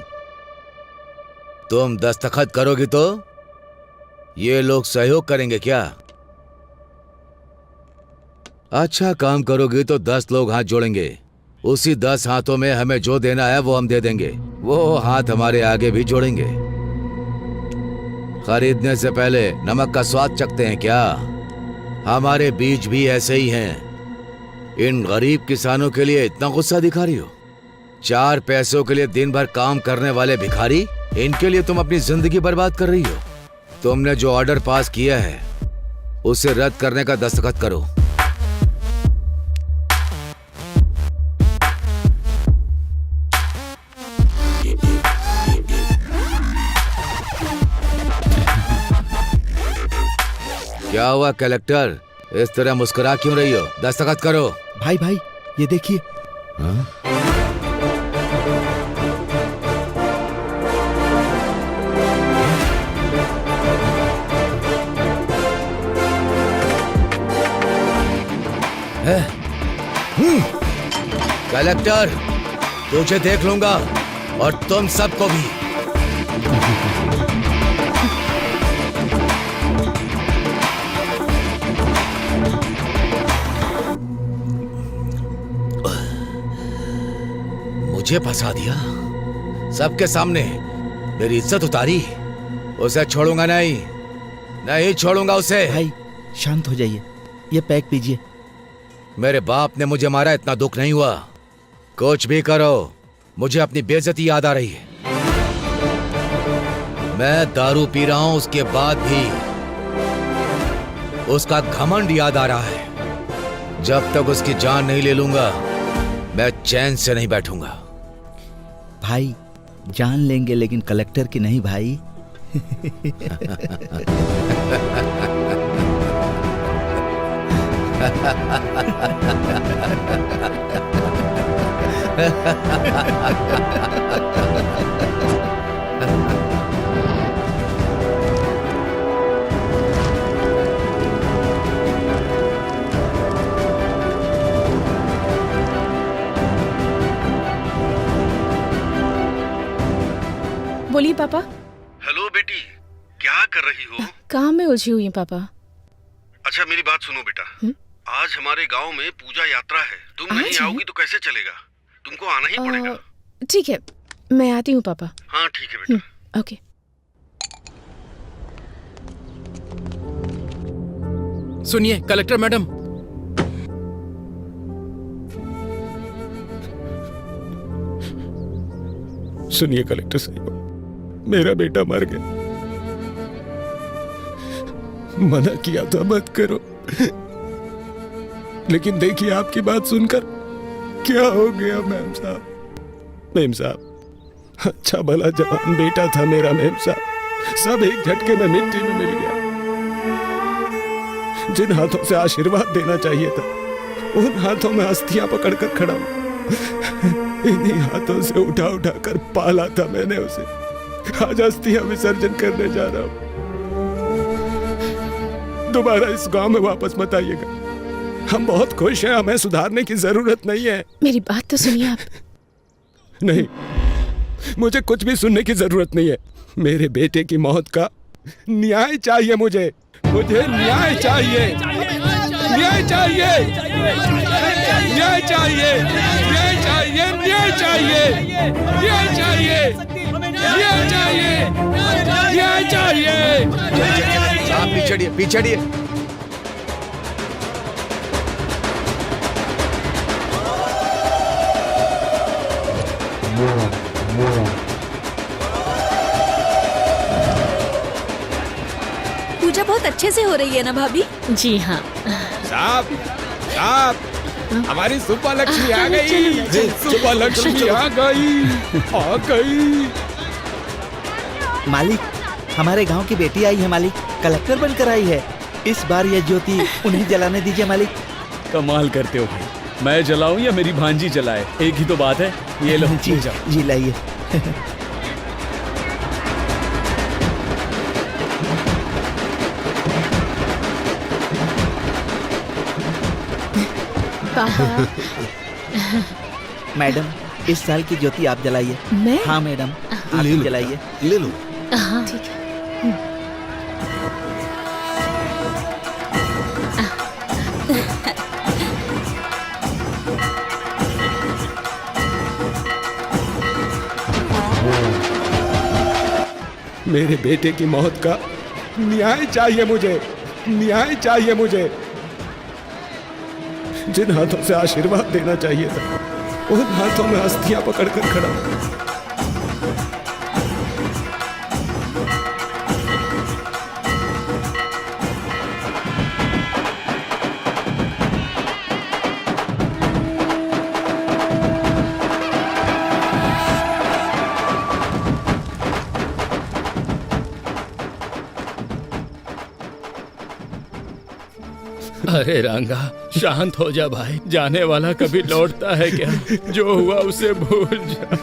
Speaker 10: तुम दस्तखत करोगी तो ये लोग सहयोग करेंगे क्या? अच्छा काम करोगी तो 10 लोग हाथ जोड़ेंगे। उसी 10 हाथों में हमें जो देना है वो हम दे देंगे। वो हाथ हमारे आगे भी जोड़ेंगे। खरीदने से पहले नमक का स्वाद चखते हैं क्या? हमारे बीज भी ऐसे ही हैं। इन गरीब किसानों के लिए इतना गुस्सा दिखा रही हो? 4 पैसों के लिए दिन भर काम करने वाले भिखारी, इनके लिए तुम अपनी जिंदगी बर्बाद कर रही हो। तुमने जो ऑर्डर पास किया है उसे रद्द करने का दस्तखत करो। क्या हुआ कलेक्टर, इस तरह मुस्कुरा क्यों रही हो? दस्तखत करो।
Speaker 14: भाई भाई, ये देखिए।
Speaker 10: कलेक्टर, तुझे देख लूंगा और तुम सबको भी। मुझे फंसा दिया, सबके सामने मेरी इज्जत उतारी। उसे छोड़ूंगा नहीं, नहीं छोड़ूंगा उसे।
Speaker 14: भाई शांत हो जाइए, ये पैक पीजिए।
Speaker 10: मेरे बाप ने मुझे मारा, इतना दुख नहीं हुआ। कुछ भी करो, मुझे अपनी बेइज्जती याद आ रही है। मैं दारू पी रहा हूं, उसके बाद भी उसका घमंड याद आ रहा है। जब तक उसकी जान नहीं ले लूंगा, मैं चैन से नहीं बैठूंगा।
Speaker 14: भाई जान लेंगे, लेकिन कलेक्टर की नहीं भाई।
Speaker 5: बोलिए पापा।
Speaker 2: हेलो बेटी, क्या कर रही हो?
Speaker 5: काम में उलझी हुई हूँ पापा।
Speaker 2: अच्छा मेरी बात सुनो बेटा, आज हमारे गांव में पूजा यात्रा है। तुम नहीं आओगी तो कैसे चलेगा? तुमको आना ही पड़ेगा।
Speaker 5: ठीक है, मैं आती हूँ पापा।
Speaker 2: हाँ ठीक है बेटा।
Speaker 5: ओके।
Speaker 7: सुनिए कलेक्टर मैडम,
Speaker 3: सुनिए कलेक्टर साहब, मेरा बेटा मर गया। मना किया था मत करो, लेकिन देखिए आपकी बात सुनकर क्या हो गया मेम साहब। मेम साहब, अच्छा भला जवान बेटा था मेरा मेम साहब, सब एक झटके में मिट्टी में मिल गया। जिन हाथों से आशीर्वाद देना चाहिए था, उन हाथों में अस्थियां पकड़कर खड़ा हूं। इन्हीं हाथों से उठा उठा कर पाला था मैंने उसे। आज अस्थियां विसर्जन करने जा रहा हूं। दोबारा इस गांव में वापस मत आइएगा। हम बहुत खुश हैं, हमें सुधारने की जरूरत नहीं है।
Speaker 5: मेरी बात तो सुनिए आप।
Speaker 3: नहीं, मुझे कुछ भी सुनने की जरूरत नहीं है। मेरे बेटे की मौत का न्याय चाहिए मुझे न्याय चाहिए, न्याय चाहिए, न्याय चाहिए, न्याय चाहिए, न्याय चाहिए, न्याय चाहिए, न्याय चाहिए, न्याय चाहिए।
Speaker 10: आप पीछे पीछे।
Speaker 4: पूजा बहुत अच्छे से हो रही है ना भाभी?
Speaker 5: जी हाँ।
Speaker 6: साहब, साहब, हमारी सुपर लक्ष्मी आ गई।
Speaker 3: सुपर लक्ष्मी आ गई, आ गई।
Speaker 14: मालिक, हमारे गांव की बेटी आई है मालिक, कलेक्टर बनकर आई है। इस बार यह ज्योति उन्हें जलाने दीजिए मालिक।
Speaker 7: कमाल करते हो भाई, मैं जलाऊं या मेरी भांजी जलाए, एक ही तो बात है। ये लो
Speaker 14: जी जी लाइए। मैडम, इस साल की ज्योति आप जलाइए।
Speaker 5: मैं?
Speaker 14: हाँ मैडम, आप ही जलाइए।
Speaker 2: ले लो।
Speaker 5: हाँ ठीक है।
Speaker 3: मेरे बेटे की मौत का न्याय चाहिए मुझे, न्याय चाहिए मुझे। जिन हाथों से आशीर्वाद देना चाहिए था, उन हाथों में अस्थियां पकड़कर खड़ा हूं।
Speaker 7: अरे रंगा, शांत हो जा भाई। जाने वाला कभी लौटता है क्या? जो हुआ उसे भूल जा।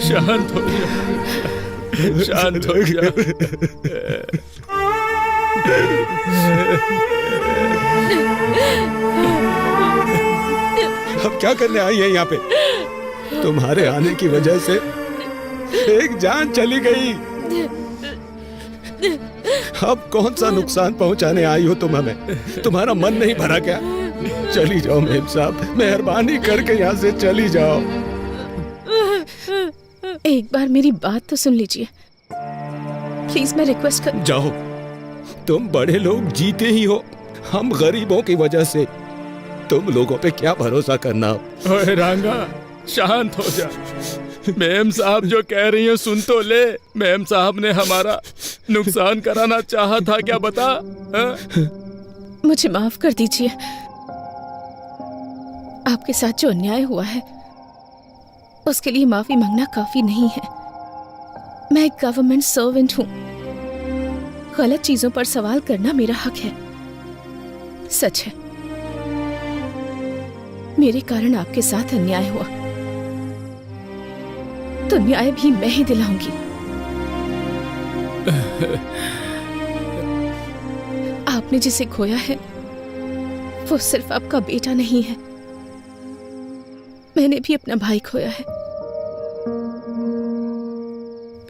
Speaker 7: शांत हो जा, शांत हो जा।
Speaker 3: अब क्या करने आई है यहाँ पे? तुम्हारे आने की वजह से एक जान चली गई। अब कौन सा नुकसान पहुंचाने आई हो तुम हमें? तुम्हारा मन नहीं भरा क्या? चली जाओ मेम साहब, मेहरबानी करके यहाँ से चली जाओ।
Speaker 5: एक बार मेरी बात तो सुन लीजिए प्लीज, मैं रिक्वेस्ट कर।
Speaker 3: जाओ, तुम बड़े लोग जीते ही हो, हम गरीबों की वजह से तुम लोगों पे क्या भरोसा करना। ओए रांगा, शांत हो जा। मैम साहब जो कह रही हैं सुन तो ले। मैम साहब ने हमारा नुकसान कराना चाहा था क्या, बता?
Speaker 5: मुझे माफ कर दीजिए, आपके साथ जो अन्याय हुआ है उसके लिए माफी मांगना काफी नहीं है। मैं एक गवर्नमेंट सर्वेंट हूँ, गलत चीजों पर सवाल करना मेरा हक है। सच है, मेरे कारण आपके साथ अन्याय हुआ, तो न्याय भी मैं ही दिलाऊंगी। आपने जिसे खोया है वो सिर्फ आपका बेटा नहीं है, मैंने भी अपना भाई खोया है।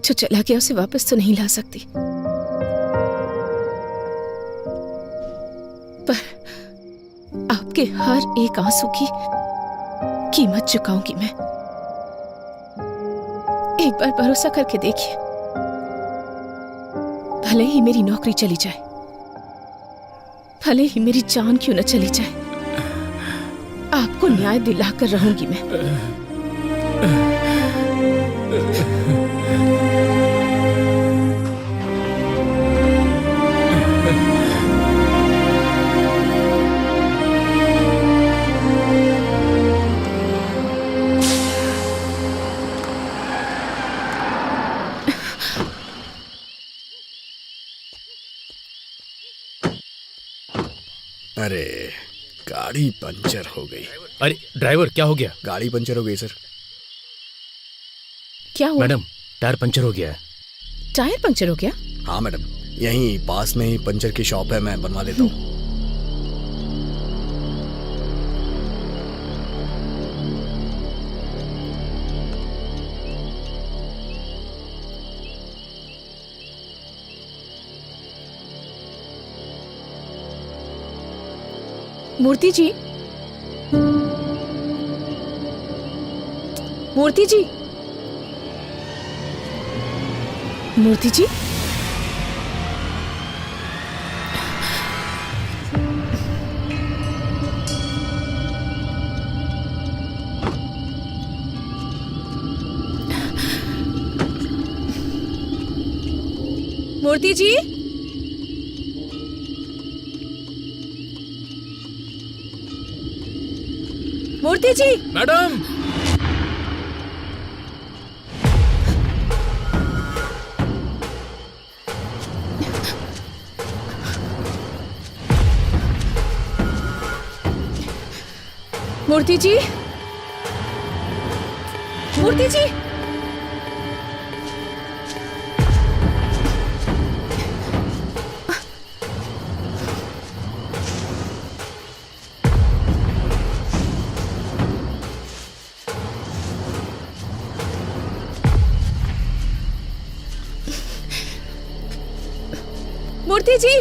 Speaker 5: जो चला गया उसे वापस तो नहीं ला सकती, पर आपके हर एक आंसू की कीमत चुकाऊंगी मैं। एक बार भरोसा करके देखिए, भले ही मेरी नौकरी चली जाए, भले ही मेरी जान क्यों न चली जाए, आपको न्याय दिलाकर रहूंगी मैं।
Speaker 13: अरे गाड़ी पंचर हो गई।
Speaker 7: अरे ड्राइवर, क्या हो गया?
Speaker 13: गाड़ी पंचर हो गई सर।
Speaker 5: क्या हुआ?
Speaker 7: मैडम, टायर पंचर हो गया है।
Speaker 5: टायर पंचर हो गया?
Speaker 13: हाँ मैडम, यहीं पास में ही पंचर की शॉप है, मैं बनवा देता हूँ।
Speaker 5: मूर्ति जी, मूर्ति जी, मूर्ति जी, मूर्ति जी, मूर्ति जी।
Speaker 7: मैडम,
Speaker 5: मूर्ति जी, मूर्ति जी, मूर्ति जी,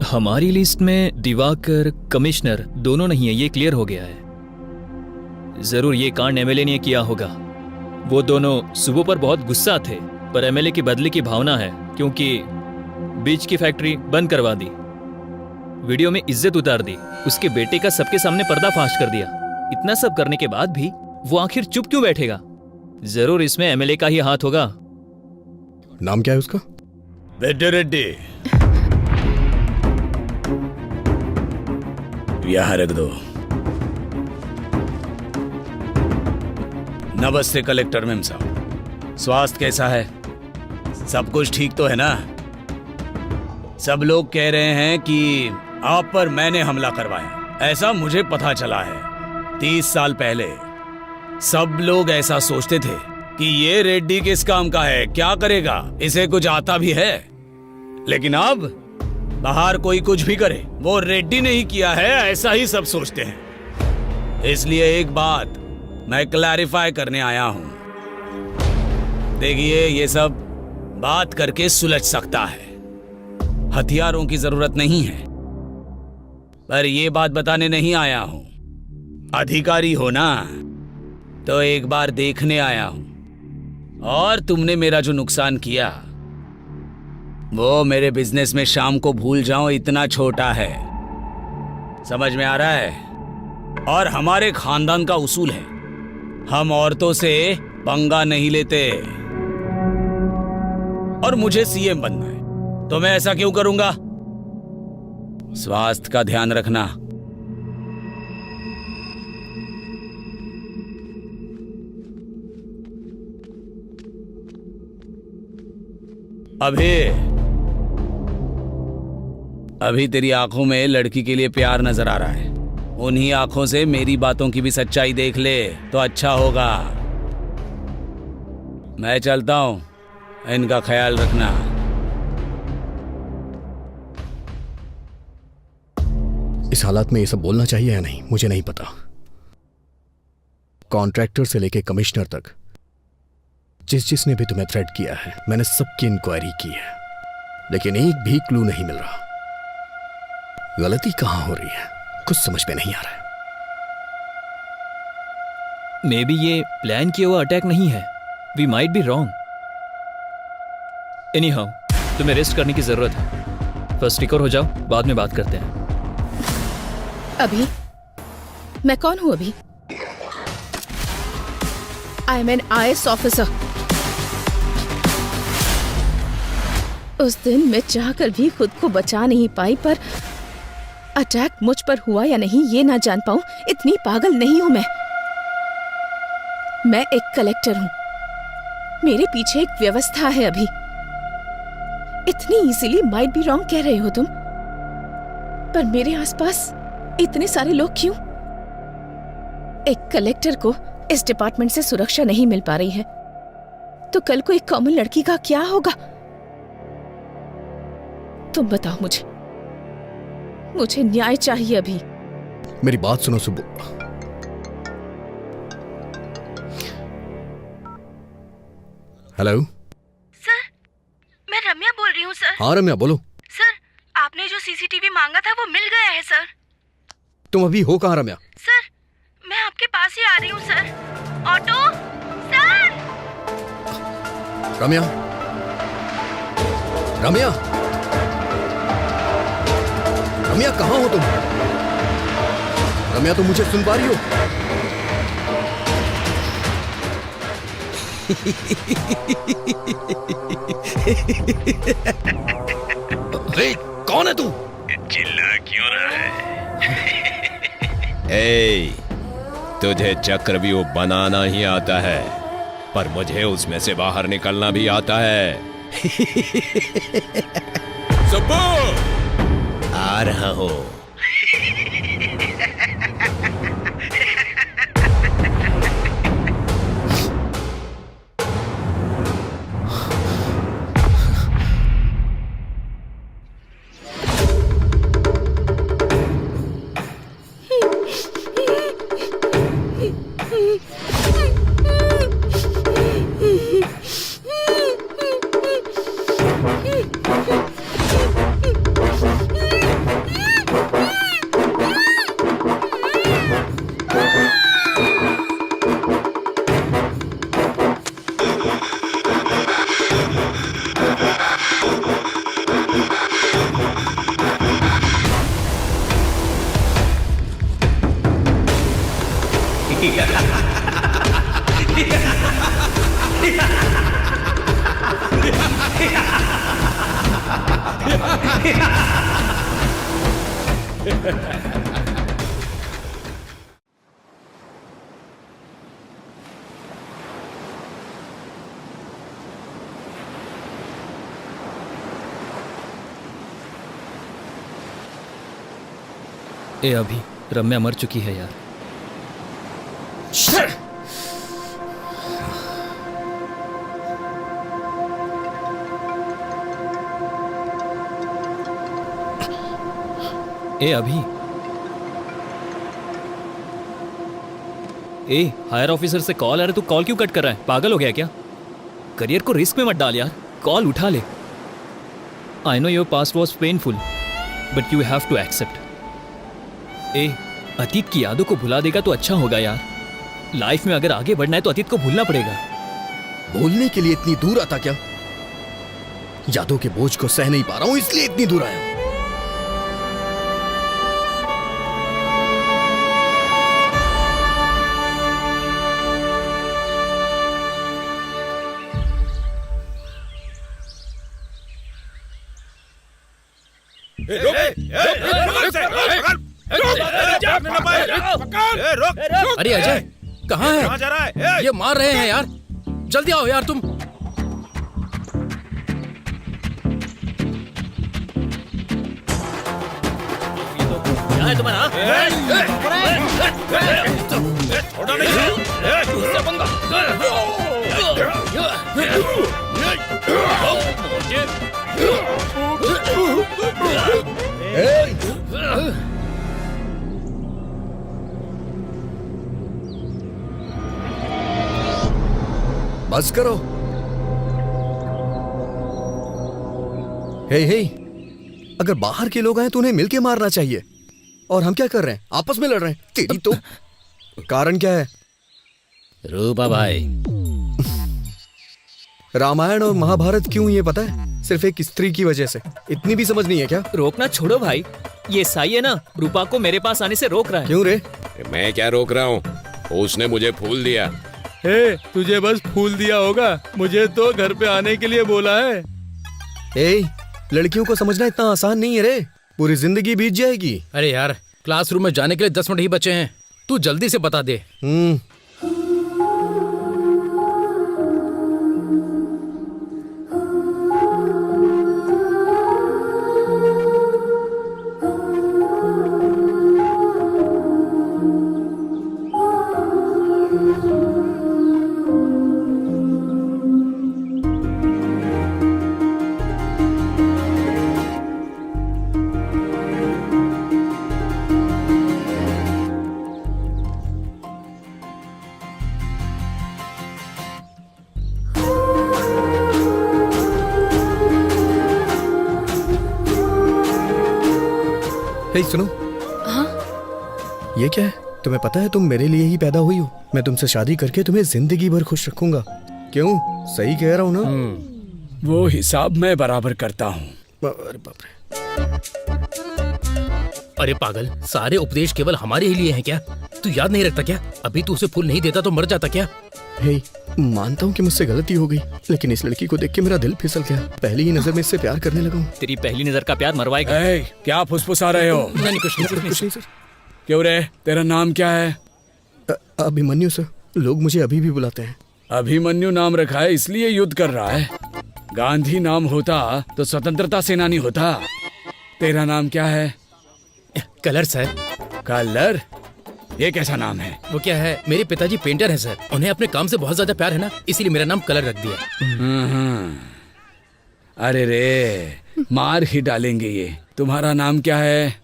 Speaker 12: हमारी लिस्ट में दिवाकर, कमिश्नर दोनों नहीं है, ये क्लियर हो गया है। जरूर ये कांड एमएलए ने किया होगा। वो दोनों सुबह पर बहुत गुस्सा थे, पर एमएलए की बदले की भावना है, क्योंकि बीज की फैक्ट्री बंद करवा दी, वीडियो में इज्जत उतार दी, उसके बेटे का सबके सामने पर्दाफाश कर दिया। इतना सब करने के बाद भी वो आखिर चुप क्यों बैठेगा? जरूर इसमें एमएलए का ही हाथ होगा।
Speaker 13: नाम क्या है उसका?
Speaker 1: बेटे रेड्डी, यहाँ रख दो। नमस्ते कलेक्टर मैम साहब, स्वास्थ्य कैसा है? सब कुछ ठीक तो है ना? सब लोग कह रहे हैं कि आप पर मैंने हमला करवाया, ऐसा मुझे पता चला है। 30 साल पहले सब लोग ऐसा सोचते थे कि ये रेड्डी किस काम का है, क्या करेगा, इसे कुछ आता भी है। लेकिन अब बाहर कोई कुछ भी करे, वो रेड्डी ने ही किया है, ऐसा ही सब सोचते हैं। इसलिए एक बात मैं क्लैरिफाई करने आया हूं। देखिए, ये सब बात करके सुलझ सकता है, हथियारों की जरूरत नहीं है। पर ये बात बताने नहीं आया हूं। अधिकारी हो ना, तो एक बार देखने आया हूं। और तुमने मेरा जो नुकसान किया, वो मेरे बिजनेस में शाम को भूल जाओ इतना छोटा है। समझ में आ रहा है? और हमारे खानदान का उसूल है, हम औरतों से पंगा नहीं लेते। और मुझे सीएम बनना है, तो मैं ऐसा क्यों करूंगा? स्वास्थ्य का ध्यान रखना। अभी तेरी आंखों में लड़की के लिए प्यार नजर आ रहा है। उन्हीं आंखों से मेरी बातों की भी सच्चाई देख ले तो अच्छा होगा। मैं चलता हूं, इनका ख्याल रखना।
Speaker 13: इस हालात में ये सब बोलना चाहिए या नहीं, मुझे नहीं पता। कॉन्ट्रैक्टर से लेके कमिश्नर तक जिसने भी तुम्हें थ्रेट किया है, मैंने सबकी इंक्वायरी की है, लेकिन एक भी क्लू नहीं मिल रहा। गलती कहां हो रही है, कुछ समझ में नहीं आ रहा है।
Speaker 12: मे बी ये प्लान किया हुआ अटैक नहीं है। We might be wrong. Anyhow, तुम्हें रेस्ट करने की जरूरत है। फर्स्ट रिकवर हो जाओ, बाद में बात करते हैं।
Speaker 5: अभी मैं कौन हूं? अभी I am an IAS officer. उस दिन मैं चाहकर भी खुद को बचा नहीं पाई, पर अटैक मुझ पर हुआ या नहीं ये ना जान पाऊं, इतनी पागल नहीं हूं मैं। मैं एक कलेक्टर हूं, मेरे पीछे एक व्यवस्था है। अभी इतनी इजीली माइट बी रॉन्ग कह रहे हो तुम, पर मेरे आसपास इतने सारे लोग क्यों? एक कलेक्टर को इस डिपार्टमेंट से सुरक्षा नहीं मिल पा रही है, तो कल को एक कॉमन लड़की का क्या होगा? तुम बताओ मुझे न्याय चाहिए। अभी
Speaker 13: मेरी बात सुनो सुब्बू। हेलो
Speaker 16: सर, मैं रम्या बोल रही हूँ सर।
Speaker 13: हाँ रम्या, बोलो।
Speaker 16: सर, आपने जो सीसीटीवी मांगा था वो मिल गया है सर।
Speaker 13: तुम अभी हो कहाँ रम्या?
Speaker 16: सर, मैं आपके पास ही आ रही हूँ sir. Auto sir.
Speaker 13: Ramya, Ramya, Ramya कहाँ हो तुम? रम्या, तुम मुझे सुन पा रही हो?
Speaker 6: अरे कौन है तू? चिल्ला क्यों रहा है? ए, तुझे चक्रव्यूह बनाना ही आता है, पर मुझे उसमें से बाहर निकलना भी आता है।
Speaker 8: सुब्बू!
Speaker 6: आ रहा हूं।
Speaker 12: ए अभी रम्या मर चुकी है यार। ए अभी, ए हायर ऑफिसर से कॉल आ रहा है, तू कॉल क्यों कट कर रहा है? पागल हो गया क्या? करियर को रिस्क में मत डाल यार, कॉल उठा ले। I know your past was painful but you have to accept. ए अतीत की यादों को भुला देगा तो अच्छा होगा यार। लाइफ में अगर आगे बढ़ना है तो अतीत को भूलना पड़ेगा।
Speaker 13: बोलने के लिए इतनी दूर आता क्या? यादों के बोझ को सह नहीं पा रहा हूं इसलिए इतनी दूर आया हूं।
Speaker 7: अरे अजय कहाँ है?
Speaker 15: कहाँ जा रहा है?
Speaker 7: ये मार रहे हैं यार, जल्दी आओ यार तुम।
Speaker 12: क्या है तुम्हारा?
Speaker 13: बस करो। हे हे, अगर बाहर के लोग आए तो उन्हें मिलके मारना चाहिए। और हम क्या कर रहे हैं? आपस में लड़ रहे हैं। तेरी तो कारण क्या है?
Speaker 7: रूपा भाई,
Speaker 13: रामायण और महाभारत क्यों ये पता है? सिर्फ एक स्त्री की वजह से। इतनी भी समझ नहीं है क्या?
Speaker 12: रोकना छोड़ो भाई, ये साई है ना, रूपा को मेरे पास आने से रोक रहा है।
Speaker 13: क्यों रे?
Speaker 6: मैं क्या रोक रहा हूँ, उसने मुझे फूल दिया।
Speaker 3: हे, तुझे बस फूल दिया होगा, मुझे तो घर पे आने के लिए बोला है।
Speaker 13: ए, लड़कियों को समझना इतना आसान नहीं है रे, पूरी जिंदगी बीत जाएगी।
Speaker 7: अरे यार क्लासरूम में जाने के लिए 10 मिनट ही बचे हैं, तू जल्दी से बता दे।
Speaker 13: हे सुनो।
Speaker 11: हाँ?
Speaker 13: ये क्या है? तुम्हें पता है तुम मेरे लिए ही पैदा हुई हो। मैं तुमसे शादी करके तुम्हें जिंदगी भर खुश रखूंगा। क्यों? सही कह रहा हूँ ना?
Speaker 1: वो हिसाब मैं बराबर करता हूँ।
Speaker 13: अरे बाप रे।
Speaker 7: अरे पागल, सारे उपदेश केवल हमारे ही लिए हैं क्या? तू याद नहीं रखता क्या? अभी तू उसे फूल नहीं देता तो मर जाता क्या?
Speaker 13: हे, मानता हूँ कि मुझसे गलती हो गई, लेकिन इस लड़की को देख के मेरा दिल फिसल गया। पहली ही नजर में इससे प्यार करने लगा हूँ।
Speaker 12: तेरी पहली नजर का प्यार मरवाएगा।
Speaker 1: क्या फुसफुसा रहे हो?
Speaker 7: नहीं, कुछ नहीं
Speaker 13: सर।
Speaker 1: क्यों रे, तेरा नाम क्या है?
Speaker 13: अभिमन्यु सर, लोग मुझे अभी भी बुलाते हैं।
Speaker 1: अभिमन्यु नाम रखा है इसलिए युद्ध कर रहा है। गांधी नाम होता तो स्वतंत्रता सेनानी होता। तेरा नाम क्या है?
Speaker 7: Colour sir.
Speaker 1: कलर? ये कैसा नाम है?
Speaker 7: वो क्या है, मेरे पिताजी पेंटर हैं सर, उन्हें अपने काम से बहुत ज्यादा प्यार है ना, इसीलिए मेरा नाम कलर रख दिया।
Speaker 1: अरे रे, मार ही डालेंगे ये। तुम्हारा नाम क्या है?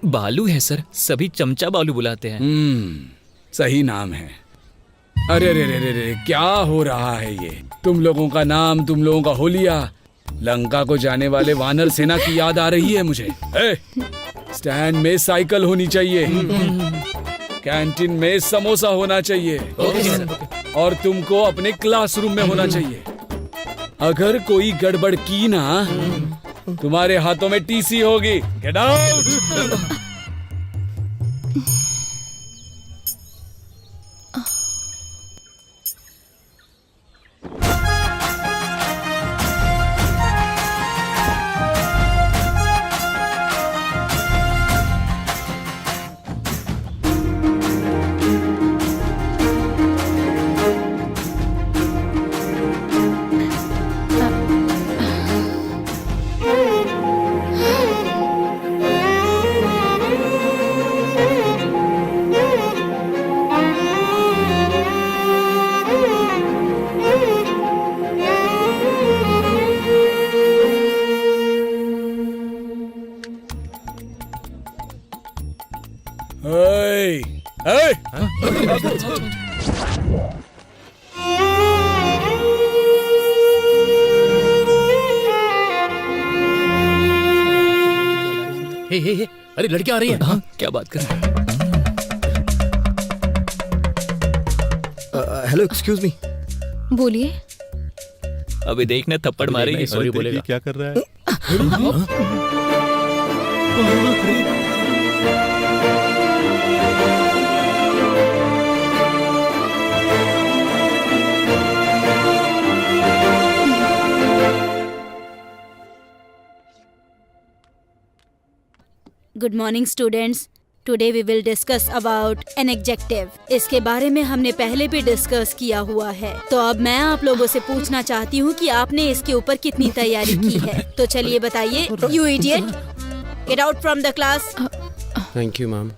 Speaker 12: बालू है सर, सभी चमचा बालू बुलाते हैं।
Speaker 1: सही नाम है। अरे अरे अरे अरे, क्या हो रहा है ये? तुम लोगों का नाम, तुम लोगों का होलिया, लंका को जाने वाले वानर सेना की याद आ रही है मुझे। स्टैंड में साइकिल होनी चाहिए, कैंटीन में समोसा होना चाहिए, और तुमको अपने क्लासरूम में होना चाहिए। अगर कोई गड़बड़ की ना, तुम्हारे हाथों में टीसी होगी। Get out.
Speaker 7: हे, अरे लड़कियां आ रही हैं। हाँ, क्या बात कर रहे हैं?
Speaker 13: Hello, excuse me.
Speaker 11: बोलिए।
Speaker 12: अभी देखने थप्पड़ मारेगी, सॉरी बोलेगा।
Speaker 3: क्या कर रहा है?
Speaker 17: Good morning students. Today we will discuss about an adjective. इसके बारे में हमने पहले भी डिस्कस किया हुआ है, तो अब मैं आप लोगों से पूछना चाहती हूँ कि आपने इसके ऊपर कितनी तैयारी की है। तो चलिए बताइए। You idiot, get out from the class.
Speaker 6: Thank you ma'am.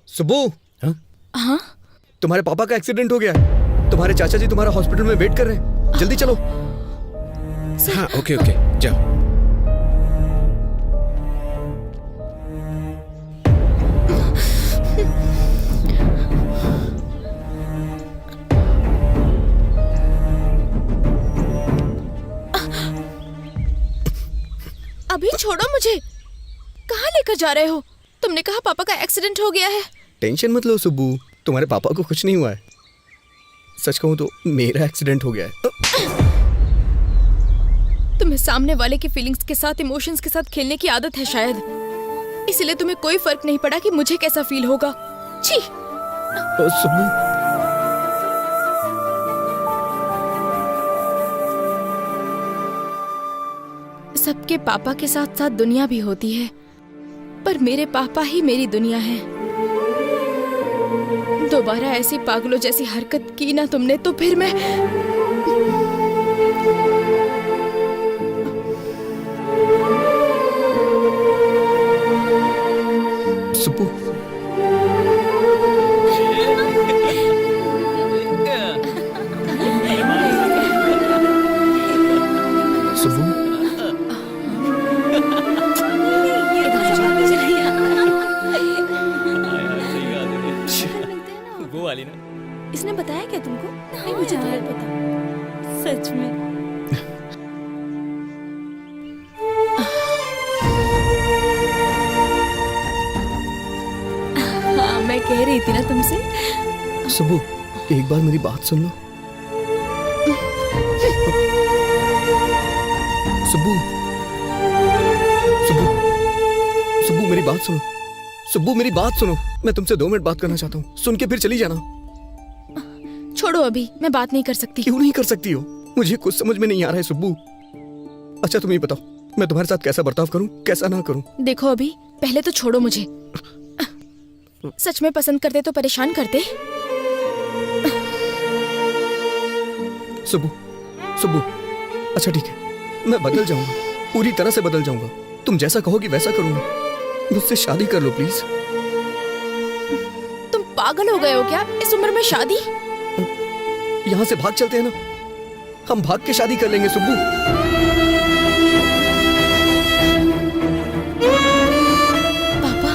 Speaker 13: Subbu.
Speaker 11: हाँ?
Speaker 13: तुम्हारे पापा का एक्सीडेंट हो गया है। तुम्हारे चाचा जी तुम्हारा हॉस्पिटल में वेट कर रहे हैं, जल्दी चलो।
Speaker 6: हाँ, ओके ओके, जाओ।
Speaker 11: अभी छोड़ो मुझे। कहाँ लेकर जा रहे हो? तुमने कहा पापा का एक्सीडेंट हो गया है।
Speaker 13: टेंशन मत लो सुब्बू, तुम्हारे पापा को कुछ नहीं हुआ है। सच कहूं तो मेरा एक्सीडेंट हो गया है।
Speaker 11: तुम्हें सामने वाले की फीलिंग्स के साथ, इमोशंस के साथ खेलने की आदत है शायद, इसलिए तुम्हें कोई फर्क नहीं पड़ा कि मुझे कैसा फील होगा। छी।
Speaker 13: सुब्बू,
Speaker 11: सबके पापा के साथ साथ दुनिया भी होती है, पर मेरे पापा ही मेरी दुनिया है। दोबारा ऐसी पागलों जैसी हरकत की ना तुमने तो फिर मैं
Speaker 13: सुप्पू, सुप्पू,
Speaker 12: वो वाली ना।
Speaker 4: इसने बताया क्या तुमको? नहीं, मुझे तो नहीं पता।
Speaker 17: सच में हाँ, मैं कह रही थी ना तुमसे।
Speaker 13: सुप्पू, एक बार मेरी बात सुन लो। सुप्पू, सुप्पू, सुप्पू मेरी बात सुनो। सुप्पू मेरी बात सुनो, मैं तुमसे 2 मिनट बात करना चाहता हूँ, सुन के फिर चली जाना।
Speaker 11: छोड़ो, अभी मैं बात नहीं कर सकती।
Speaker 13: क्यों नहीं कर सकती हो? मुझे कुछ समझ में नहीं आ रहा है सुप्पू। अच्छा तुम ये बताओ, मैं तुम्हारे साथ कैसा बर्ताव करूं, कैसा ना करूं?
Speaker 11: देखो अभी, पहले तो छोड़ो मुझे। सच में पसंद करते तो परेशान करते।
Speaker 13: सुप्पू, सुप्पू, अच्छा ठीक है, मैं बदल जाऊंगा, पूरी तरह से बदल जाऊंगा। तुम जैसा कहोगी वैसा करूंगा। मुझसे शादी कर लो प्लीज।
Speaker 11: तुम पागल हो गए हो क्या? इस उम्र में शादी?
Speaker 13: यहाँ से भाग चलते हैं ना, हम भाग के शादी कर लेंगे सुब्बू।
Speaker 11: पापा,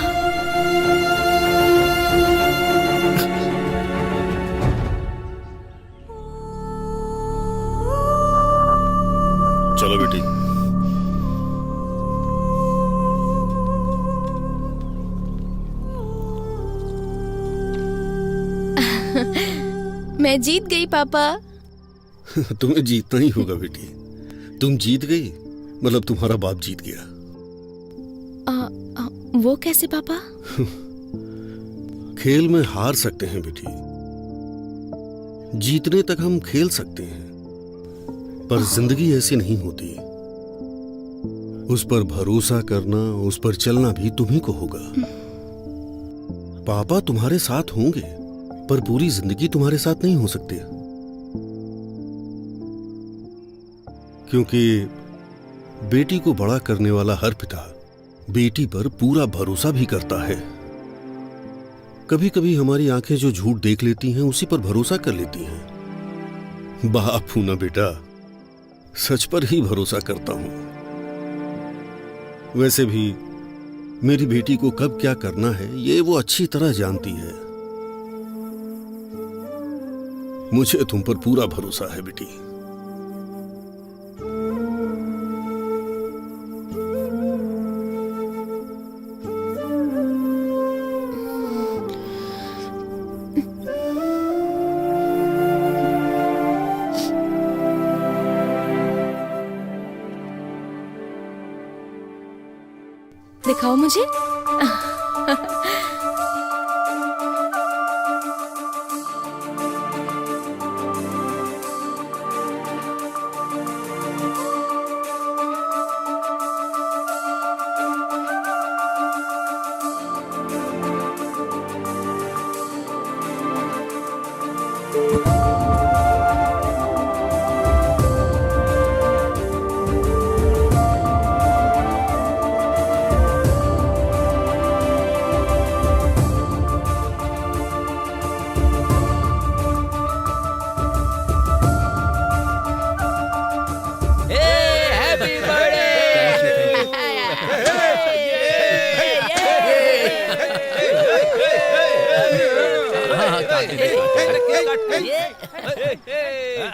Speaker 2: चलो बेटी।
Speaker 11: मैं जीत गई पापा।
Speaker 2: तुम्हें जीतना ही होगा बेटी। तुम जीत गई मतलब तुम्हारा बाप जीत गया।
Speaker 11: वो कैसे पापा?
Speaker 2: खेल में हार सकते हैं बेटी, जीतने तक हम खेल सकते हैं, पर जिंदगी ऐसी नहीं होती। उस पर भरोसा करना, उस पर चलना भी तुम्ही को होगा। पापा तुम्हारे साथ होंगे, पर पूरी जिंदगी तुम्हारे साथ नहीं हो सकती, क्योंकि बेटी को बड़ा करने वाला हर पिता बेटी पर पूरा भरोसा भी करता है। कभी कभी हमारी आंखें जो झूठ देख लेती हैं उसी पर भरोसा कर लेती हैं। बाप हूं ना बेटा, सच पर ही भरोसा करता हूं। वैसे भी मेरी बेटी को कब क्या करना है ये वो अच्छी तरह जानती है। मुझे तुम पर पूरा भरोसा है बेटी।
Speaker 11: दिखाओ मुझे।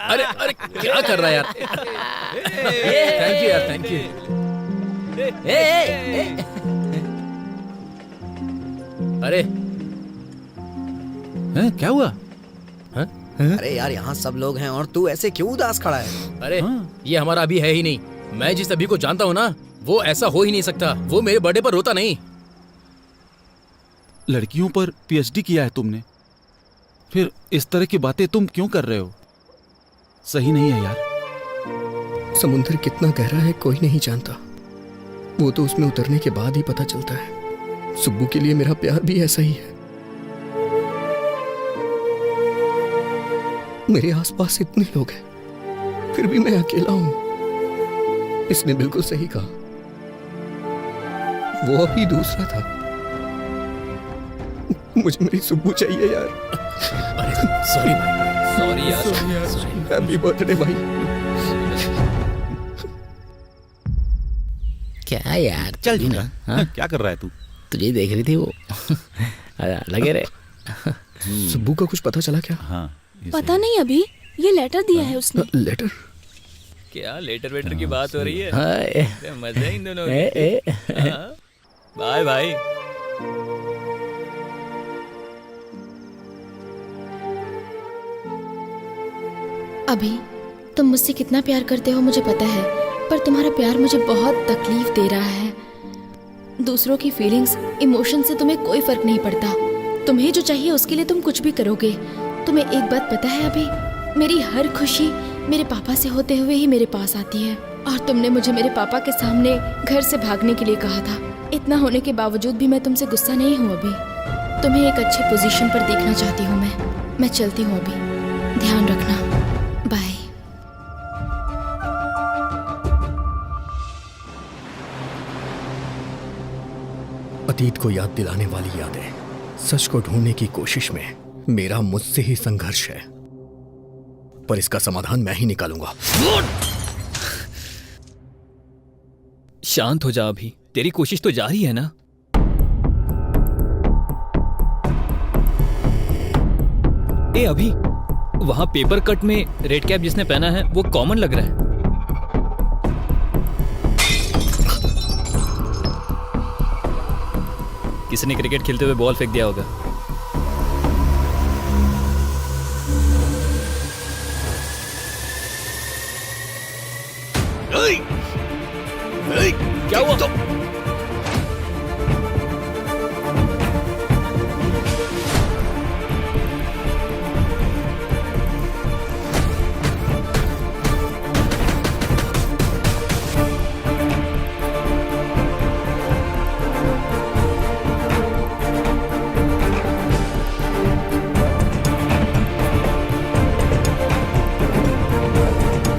Speaker 7: अरे अरे क्या कर रहा है यार? थैंक यू यार, थैंक यू। अरे क्या हुआ?
Speaker 18: अरे यार यहाँ सब लोग हैं और तू ऐसे क्यों उदास खड़ा है?
Speaker 7: अरे ये हमारा अभी है ही नहीं। मैं जिस अभी को जानता हूँ ना, वो ऐसा हो ही नहीं सकता। वो मेरे बर्थडे पर रोता नहीं।
Speaker 8: लड़कियों पर पीएचडी किया है तुमने, फिर इस तरह की बातें तुम क्यों कर रहे हो? सही नहीं है यार।
Speaker 13: समुद्र कितना गहरा है कोई नहीं जानता, वो तो उसमें उतरने के बाद ही पता चलता है। सुब्बू के लिए मेरा प्यार भी ऐसा ही है। मेरे आसपास इतने लोग हैं, फिर भी मैं अकेला हूं। इसने बिल्कुल सही कहा, वो अभी दूसरा था। मुझे मेरी सुब्बू चाहिए यार।
Speaker 12: अरे सॉरी भाई, सॉरी यार।
Speaker 13: हैप्पी बर्थडे भाई।
Speaker 19: क्या यार, चल जी ना। हाँ?
Speaker 18: क्या कर रहा है तू?
Speaker 19: तुझे देख रही थी वो। लगे रहे।
Speaker 13: सुब्बू का कुछ पता चला क्या?
Speaker 18: हाँ,
Speaker 4: पता नहीं, अभी ये लेटर दिया है उसने।
Speaker 13: लेटर?
Speaker 12: क्या लेटर वेटर की बात हो रही है?
Speaker 19: हाँ,
Speaker 12: मजा है इन दोनों की। बाय भाई।
Speaker 11: अभी तुम मुझसे कितना प्यार करते हो मुझे पता है, पर तुम्हारा प्यार मुझे बहुत तकलीफ दे रहा है। दूसरों की फीलिंग्स, इमोशन से तुम्हें कोई फर्क नहीं पड़ता। तुम्हें जो चाहिए उसके लिए तुम कुछ भी करोगे। तुम्हें एक बात पता है अभी, मेरी हर खुशी मेरे पापा से होते हुए ही मेरे पास आती है। और तुमने मुझे मेरे पापा के सामने घर से भागने के लिए कहा था। इतना होने के बावजूद भी मैं तुमसे गुस्सा नहीं हूँ अभी। तुम्हें एक अच्छे पोजीशन पर देखना चाहती हूँ मैं चलती हूँ अभी। ध्यान रखना, बाय।
Speaker 13: अतीत को याद दिलाने वाली यादें, सच को ढूंढने की कोशिश में मेरा मुझसे ही संघर्ष है, पर इसका समाधान मैं ही निकालूंगा।
Speaker 12: शांत हो जा अभी, तेरी कोशिश तो जारी है ना। ए अभी, वहां पेपर कट में रेड कैप जिसने पहना है वो कॉमन लग रहा है। किसी ने क्रिकेट खेलते हुए बॉल फेंक दिया होगा। क्या हुआ?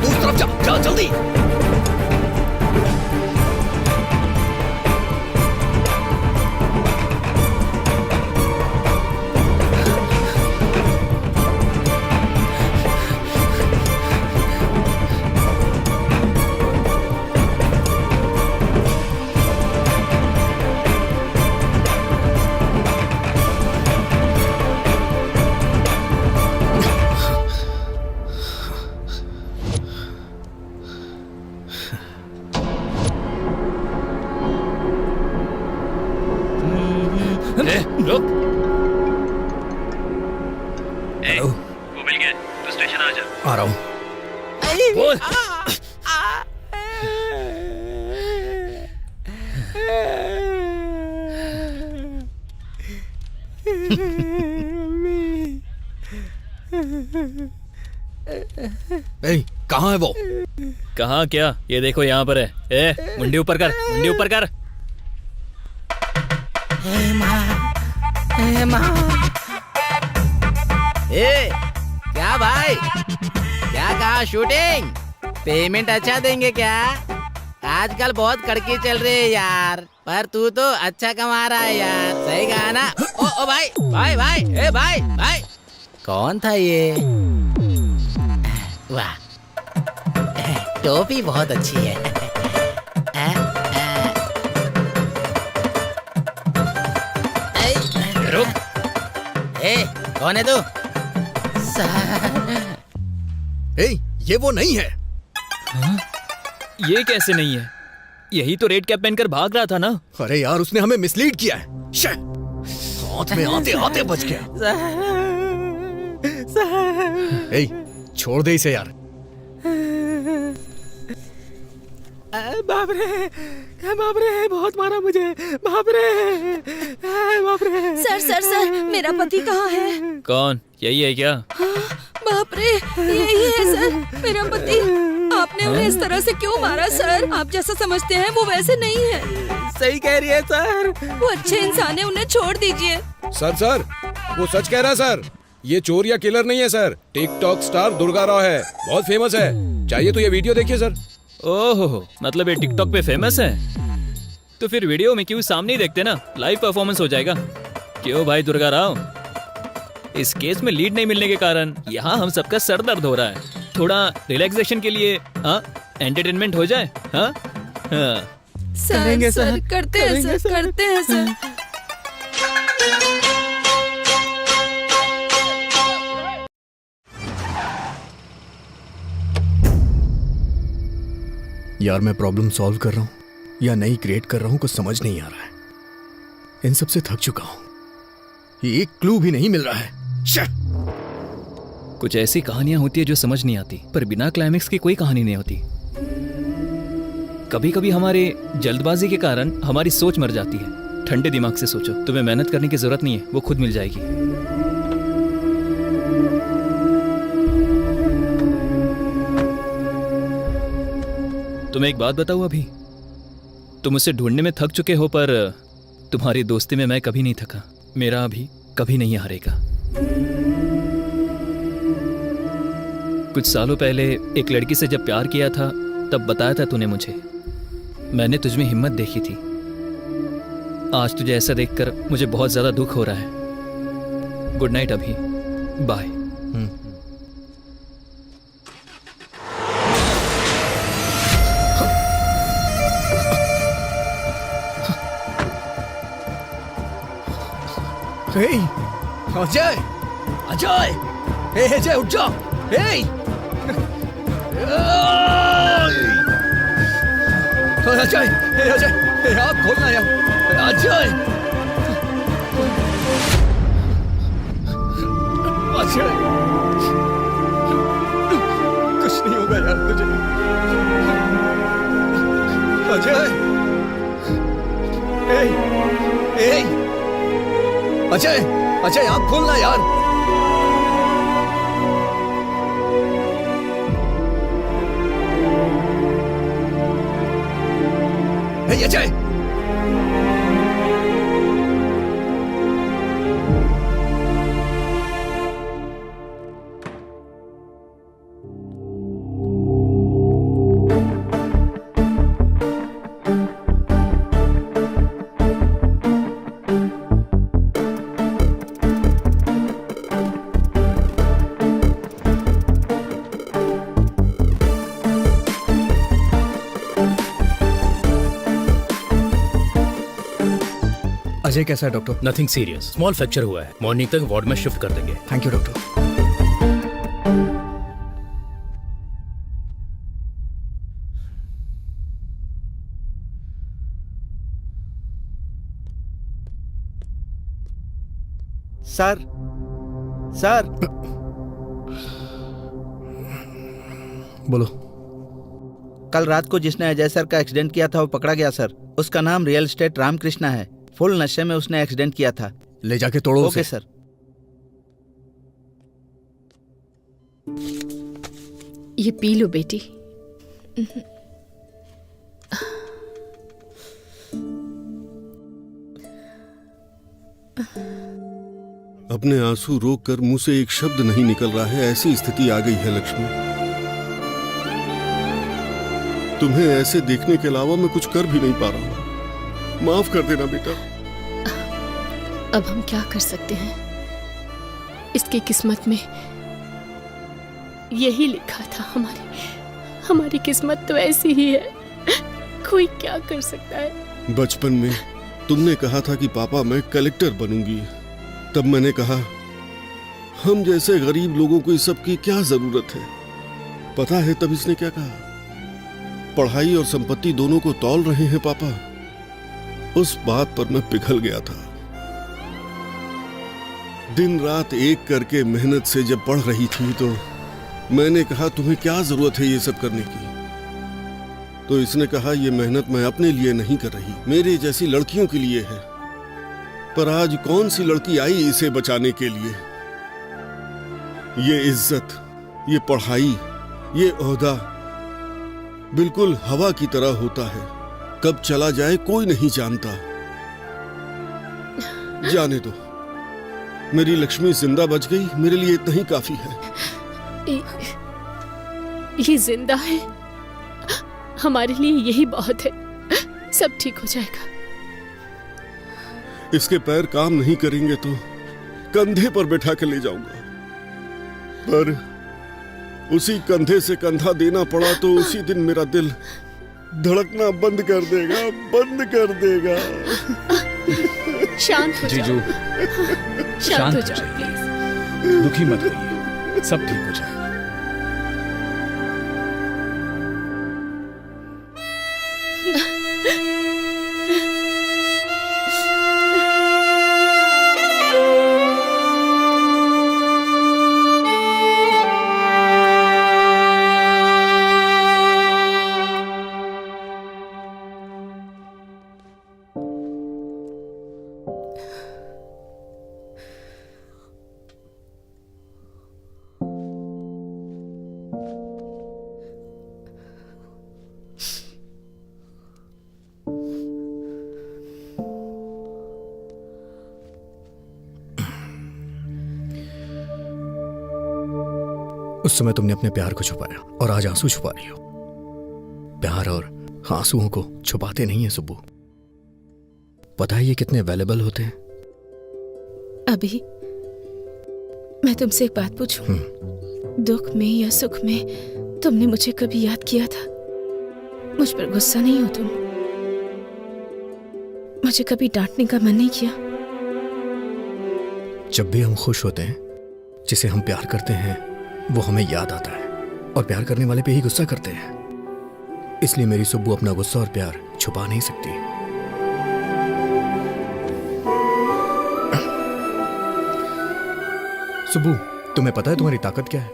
Speaker 13: दूसरी तरफ जा जल्दी।
Speaker 12: रुक।
Speaker 13: हेलो,
Speaker 12: वो मिल गया, तू स्टेशन आ जा।
Speaker 13: आ रहा हूँ।
Speaker 12: बोल।
Speaker 13: कहाँ है वो?
Speaker 12: कहाँ क्या? ये देखो यहाँ पर है। ए, मुंडी ऊपर कर, मुंडी ऊपर कर।
Speaker 19: ए, क्या भाई, क्या कहा? शूटिंग पेमेंट अच्छा देंगे क्या? आजकल बहुत कड़की चल रही है यार, पर तू तो अच्छा कमा रहा है यार। सही कहा ना? ओ भाई भाई भाई, ए भाई भाई, कौन था ये? वाह, टोपी बहुत अच्छी है।
Speaker 12: रुक।
Speaker 19: ए, कौन है तू?
Speaker 13: ये वो नहीं है।
Speaker 12: हाँ? ये कैसे नहीं है? यही तो रेड कैप पहनकर भाग रहा था ना।
Speaker 13: अरे यार, उसने हमें मिसलीड किया है। हाथ में आते आते बच गया। छोड़ दे इसे यार।
Speaker 19: बाप रे, बहुत मारा मुझे। बाप रे।
Speaker 4: सर, मेरा पति कहाँ है?
Speaker 12: कौन? यही है क्या?
Speaker 4: बाप रे, यही है सर, मेरा पति। आपने उन्हें इस तरह से क्यों मारा सर? आप जैसा समझते हैं वो वैसे नहीं है।
Speaker 19: सही कह रही है सर,
Speaker 4: वो अच्छे इंसान है, उन्हें छोड़ दीजिए।
Speaker 2: सर, वो सच कह रहा है सर।
Speaker 6: ये चोर या किलर नहीं है sir, TikTok star Durga Rao है, बहुत फेमस है। चाहिए तो ये वीडियो देखिए सर।
Speaker 12: ओहो, मतलब ये टिकटॉक पे फेमस है? तो फिर वीडियो में क्यों सामने ही देखते ना, लाइव परफॉर्मेंस हो जाएगा। क्यों भाई दुर्गा राव, इस केस में लीड नहीं मिलने के कारण यहाँ हम सबका सर दर्द हो रहा है। थोड़ा रिलैक्सेशन के लिए एंटरटेनमेंट हो जाए। हाँ
Speaker 4: करेंगे सर, करते हैं सर, करते हैं सर।
Speaker 13: यार मैं प्रॉब्लम सॉल्व कर रहा हूं या नई क्रिएट कर रहा हूं, कुछ समझ नहीं आ रहा है। इन सब से थक चुका हूं, ये एक क्लू भी नहीं मिल रहा है।
Speaker 12: कुछ ऐसी कहानियां होती है जो समझ नहीं आती, पर बिना क्लाइमेक्स की कोई कहानी नहीं होती। कभी कभी हमारे जल्दबाजी के कारण हमारी सोच मर जाती है। ठंडे दिमाग से सोचो, तुम्हें मेहनत करने की जरूरत नहीं है, वो खुद मिल जाएगी। तुम्हें एक बात बताऊं, अभी तुम उसे ढूंढने में थक चुके हो, पर तुम्हारी दोस्ती में मैं कभी नहीं थका। मेरा अभी कभी नहीं हारेगा। कुछ सालों पहले एक लड़की से जब प्यार किया था, तब बताया था तूने मुझे। मैंने तुझमें हिम्मत देखी थी। आज तुझे ऐसा देखकर मुझे बहुत ज्यादा दुख हो रहा है। गुड नाइट अभी, बाय।
Speaker 13: अजय, अजय, अजय उठ जाओ। अजय, अजय, आप खोलना यार। अजय, अजय, कुछ नहीं होगा यार तुझे। अजय, अजय, अजय, आप खोलना यार। अजय, अजय कैसा है doctor?
Speaker 7: Nothing serious, small fracture हुआ है। मॉर्निंग तक वार्ड में शिफ्ट कर देंगे।
Speaker 13: Thank you doctor.
Speaker 14: Sir, sir,
Speaker 13: बोलो।
Speaker 14: कल रात को जिसने अजय सर का एक्सीडेंट किया था वो पकड़ा गया सर। उसका नाम रियल एस्टेट रामकृष्णा है। फुल नशे में उसने एक्सीडेंट किया था।
Speaker 13: ले जाके तोड़ो
Speaker 14: ओके सर।
Speaker 5: ये पी लो बेटी।
Speaker 2: अपने आंसू रोककर मुंह से एक शब्द नहीं निकल रहा है, ऐसी स्थिति आ गई है लक्ष्मी। तुम्हें ऐसे देखने के अलावा मैं कुछ कर भी नहीं पा रहा हूं। माफ कर देना बेटा।
Speaker 11: अब हम क्या कर सकते हैं? इसकी किस्मत में यही लिखा था। हमारी किस्मत तो ऐसी ही है। कोई क्या कर सकता है?
Speaker 2: बचपन में तुमने कहा था कि पापा मैं कलेक्टर बनूंगी। तब मैंने कहा हम जैसे गरीब लोगों को इस सब की क्या जरूरत है। पता है तब इसने क्या कहा? पढ़ाई और संपत्ति दोनों को तौल रहे हैं पापा। उस बात पर मैं पिघल गया था। दिन रात एक करके मेहनत से जब पढ़ रही थी तो मैंने कहा तुम्हें क्या जरूरत है ये सब करने की। तो इसने कहा ये मेहनत मैं अपने लिए नहीं कर रही, मेरे जैसी लड़कियों के लिए है। पर आज कौन सी लड़की आई इसे बचाने के लिए? ये इज्जत, ये पढ़ाई, ये ओहदा बिल्कुल हवा की तरह होता है, कब चला जाए कोई नहीं जानता। जाने दो, मेरी लक्ष्मी जिंदा बच गई, मेरे लिए इतना ही काफी है।
Speaker 5: ये जिंदा है, हमारे लिए यही बहुत है। सब ठीक हो जाएगा।
Speaker 2: इसके पैर काम नहीं करेंगे तो कंधे पर बैठा कर ले जाऊंगा, पर उसी कंधे से कंधा देना पड़ा तो उसी दिन मेरा दिल धड़कना बंद कर देगा, बंद कर देगा।
Speaker 5: शांत हो
Speaker 1: जीजू,
Speaker 5: शांत हो जाओ प्लीज।
Speaker 1: दुखी मत होइए, सब ठीक हो जाएगा।
Speaker 13: उस समय तुमने अपने प्यार को छुपाया और आज आंसू छुपा रही हो। प्यार और आंसुओं को छुपाते नहीं है सुब्बू। पता है ये कितने वैल्यूएबल होते हैं?
Speaker 5: अभी मैं तुमसे एक बात पूछूं? दुख में या सुख में तुमने मुझे कभी याद किया था? मुझ पर गुस्सा नहीं हो तुम? मुझे कभी डांटने का मन नहीं किया?
Speaker 13: जब भी हम खुश होते हैं, जिसे हम प्यार करते हैं वो हमें याद आता है, और प्यार करने वाले पे ही गुस्सा करते हैं। इसलिए मेरी सुब्बू अपना गुस्सा और प्यार छुपा नहीं सकती। सुब्बू, तुम्हें पता है तुम्हारी ताकत क्या है?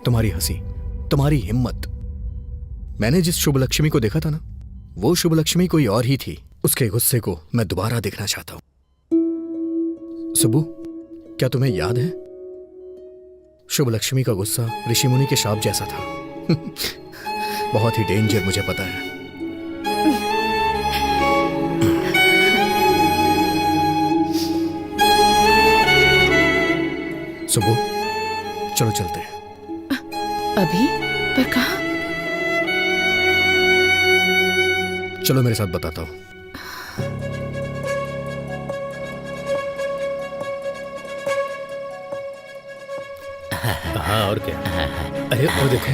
Speaker 13: तुम्हारी हंसी, तुम्हारी हिम्मत। मैंने जिस शुभ लक्ष्मी को देखा था ना, वो शुभ लक्ष्मी कोई और ही थी। उसके गुस्से को मैं दोबारा देखना चाहता हूं। सुब्बू, क्या तुम्हें याद है शुभ लक्ष्मी का गुस्सा ऋषि मुनि के शाप जैसा था। बहुत ही डेंजर, मुझे पता है। सुबह चलो चलते हैं।
Speaker 5: अभी? पर कहाँ?
Speaker 13: चलो मेरे साथ बताता हूँ।
Speaker 7: हाँ और क्या? अरे वो देखो,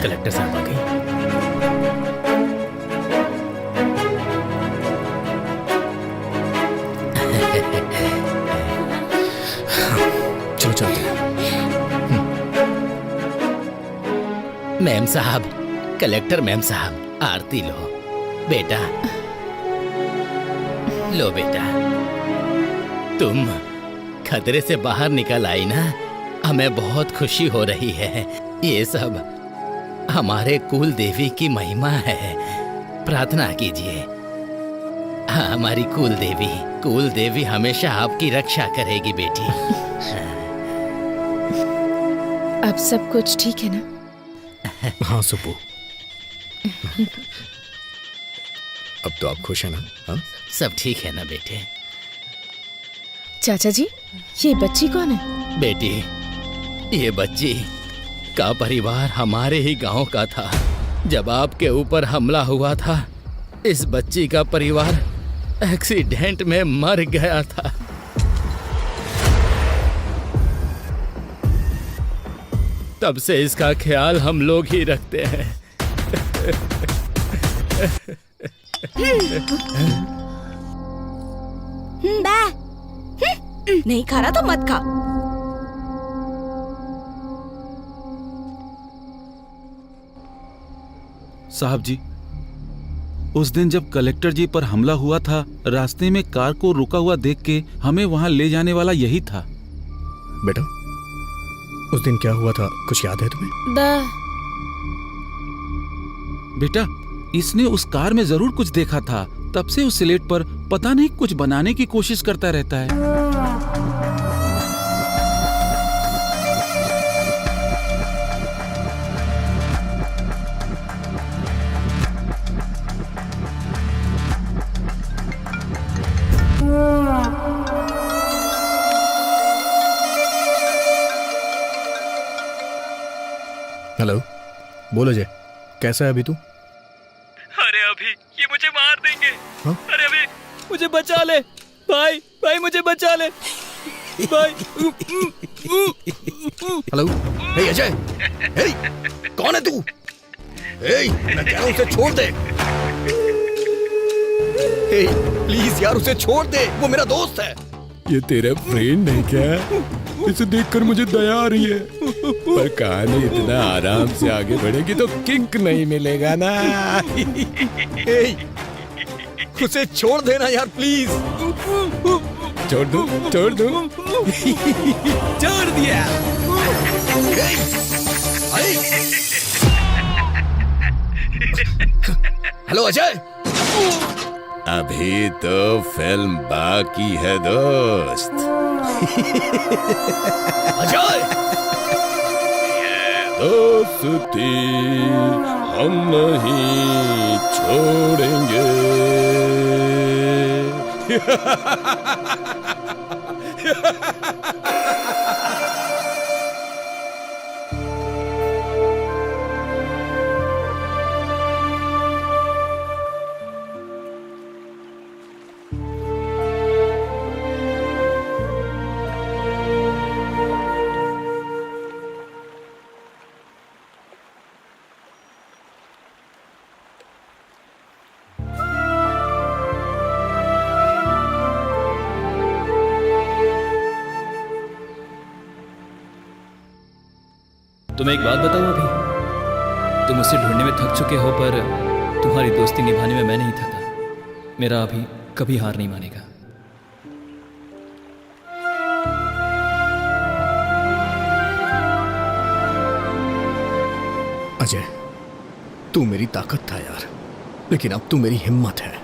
Speaker 7: कलेक्टर साहब आ गई।
Speaker 13: चलो चलते हैं।
Speaker 19: मैम साहब, कलेक्टर मैम साहब, आरती लो बेटा। लो बेटा, तुम खतरे से बाहर निकल आई ना, हमें बहुत खुशी हो रही है। ये सब हमारे कुल देवी की महिमा है। प्रार्थना कीजिए। हाँ, हमारी कुल देवी हमेशा आपकी रक्षा करेगी बेटी।
Speaker 5: अब सब कुछ ठीक है ना?
Speaker 13: हाँ सुब्बू, अब तो आप खुश हैं ना? हाँ?
Speaker 19: सब ठीक है ना बेटे?
Speaker 5: चाचा जी, ये बच्ची कौन है?
Speaker 19: बेटी, ये बच्ची का परिवार हमारे ही गांव का था। जब आपके ऊपर हमला हुआ था, इस बच्ची का परिवार एक्सीडेंट में मर गया था। तब से इसका ख्याल हम लोग ही रखते हैं।
Speaker 4: नहीं खा रहा तो मत खा।
Speaker 8: साहब जी, उस दिन जब कलेक्टर जी पर हमला हुआ था, रास्ते में कार को रुका हुआ देख के हमें वहां ले जाने वाला यही था।
Speaker 13: बेटा, उस दिन क्या हुआ था, कुछ याद है तुम्हें?
Speaker 8: बेटा, इसने उस कार में जरूर कुछ देखा था। तब से उस स्लेट पर पता नहीं कुछ बनाने की कोशिश करता रहता है।
Speaker 13: बोल अजय, कैसा है अभी तू?
Speaker 12: अरे अभी ये मुझे मार देंगे।
Speaker 13: हाँ?
Speaker 12: अरे अभी मुझे बचा ले भाई, भाई मुझे बचा ले भाई।
Speaker 13: हेलो, हे अजय, हे, कौन है तू? हे, मैं कह रहा हूं उसे छोड़ दे। हे, प्लीज यार उसे छोड़ दे, वो मेरा दोस्त है।
Speaker 6: ये तेरा फ्रेंड है क्या? इसे देखकर मुझे दया आ रही है, पर कहानी इतना आराम से आगे बढ़ेगी तो किंक नहीं मिलेगा ना।
Speaker 13: हे, उसे छोड़ देना यार प्लीज।
Speaker 6: छोड़ दो, छोड़ दो।
Speaker 13: छोड़ दिया। हेलो अजय।
Speaker 6: अभी तो फिल्म बाकी है दोस्त।
Speaker 13: अजय,
Speaker 6: दोस्ती हम नहीं छोड़ेंगे।
Speaker 12: तुम्हें एक बात बताऊं, अभी तुम उसे ढूंढने में थक चुके हो, पर तुम्हारी दोस्ती निभाने में मैं नहीं थका। मेरा अभी कभी हार नहीं मानेगा।
Speaker 13: अजय, तू मेरी ताकत था यार, लेकिन अब तू मेरी हिम्मत है।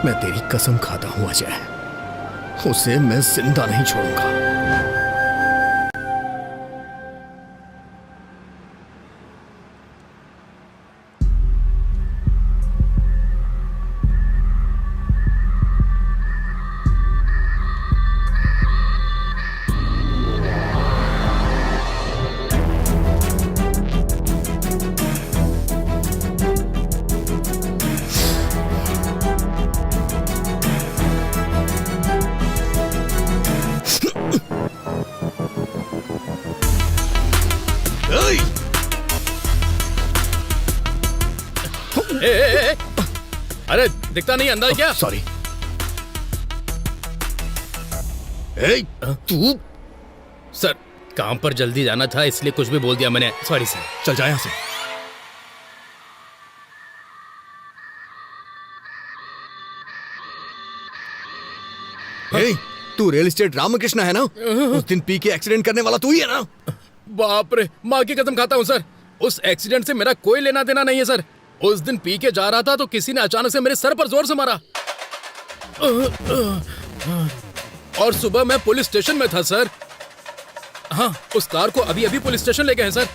Speaker 13: मैं तेरी कसम खाता हूं अजय, उसे मैं जिंदा नहीं छोड़ूंगा।
Speaker 7: अरे दिखता नहीं, अंदर क्या?
Speaker 13: सॉरी। तू?
Speaker 7: सर काम पर जल्दी जाना था, इसलिए कुछ भी बोल दिया मैंने, सॉरी सर।
Speaker 13: चल जा यहां से। तू रियल एस्टेट रामकृष्ण है ना? उस दिन पी के एक्सीडेंट करने वाला तू ही है ना?
Speaker 7: बाप रे, माँ की कसम खाता हूँ सर, उस एक्सीडेंट से मेरा कोई लेना देना नहीं है सर। उस दिन पी के जा रहा था तो किसी ने अचानक से मेरे सर पर जोर से मारा, और सुबह मैं पुलिस स्टेशन में था सर। हाँ, उस कार को अभी अभी पुलिस स्टेशन ले गए हैं सर।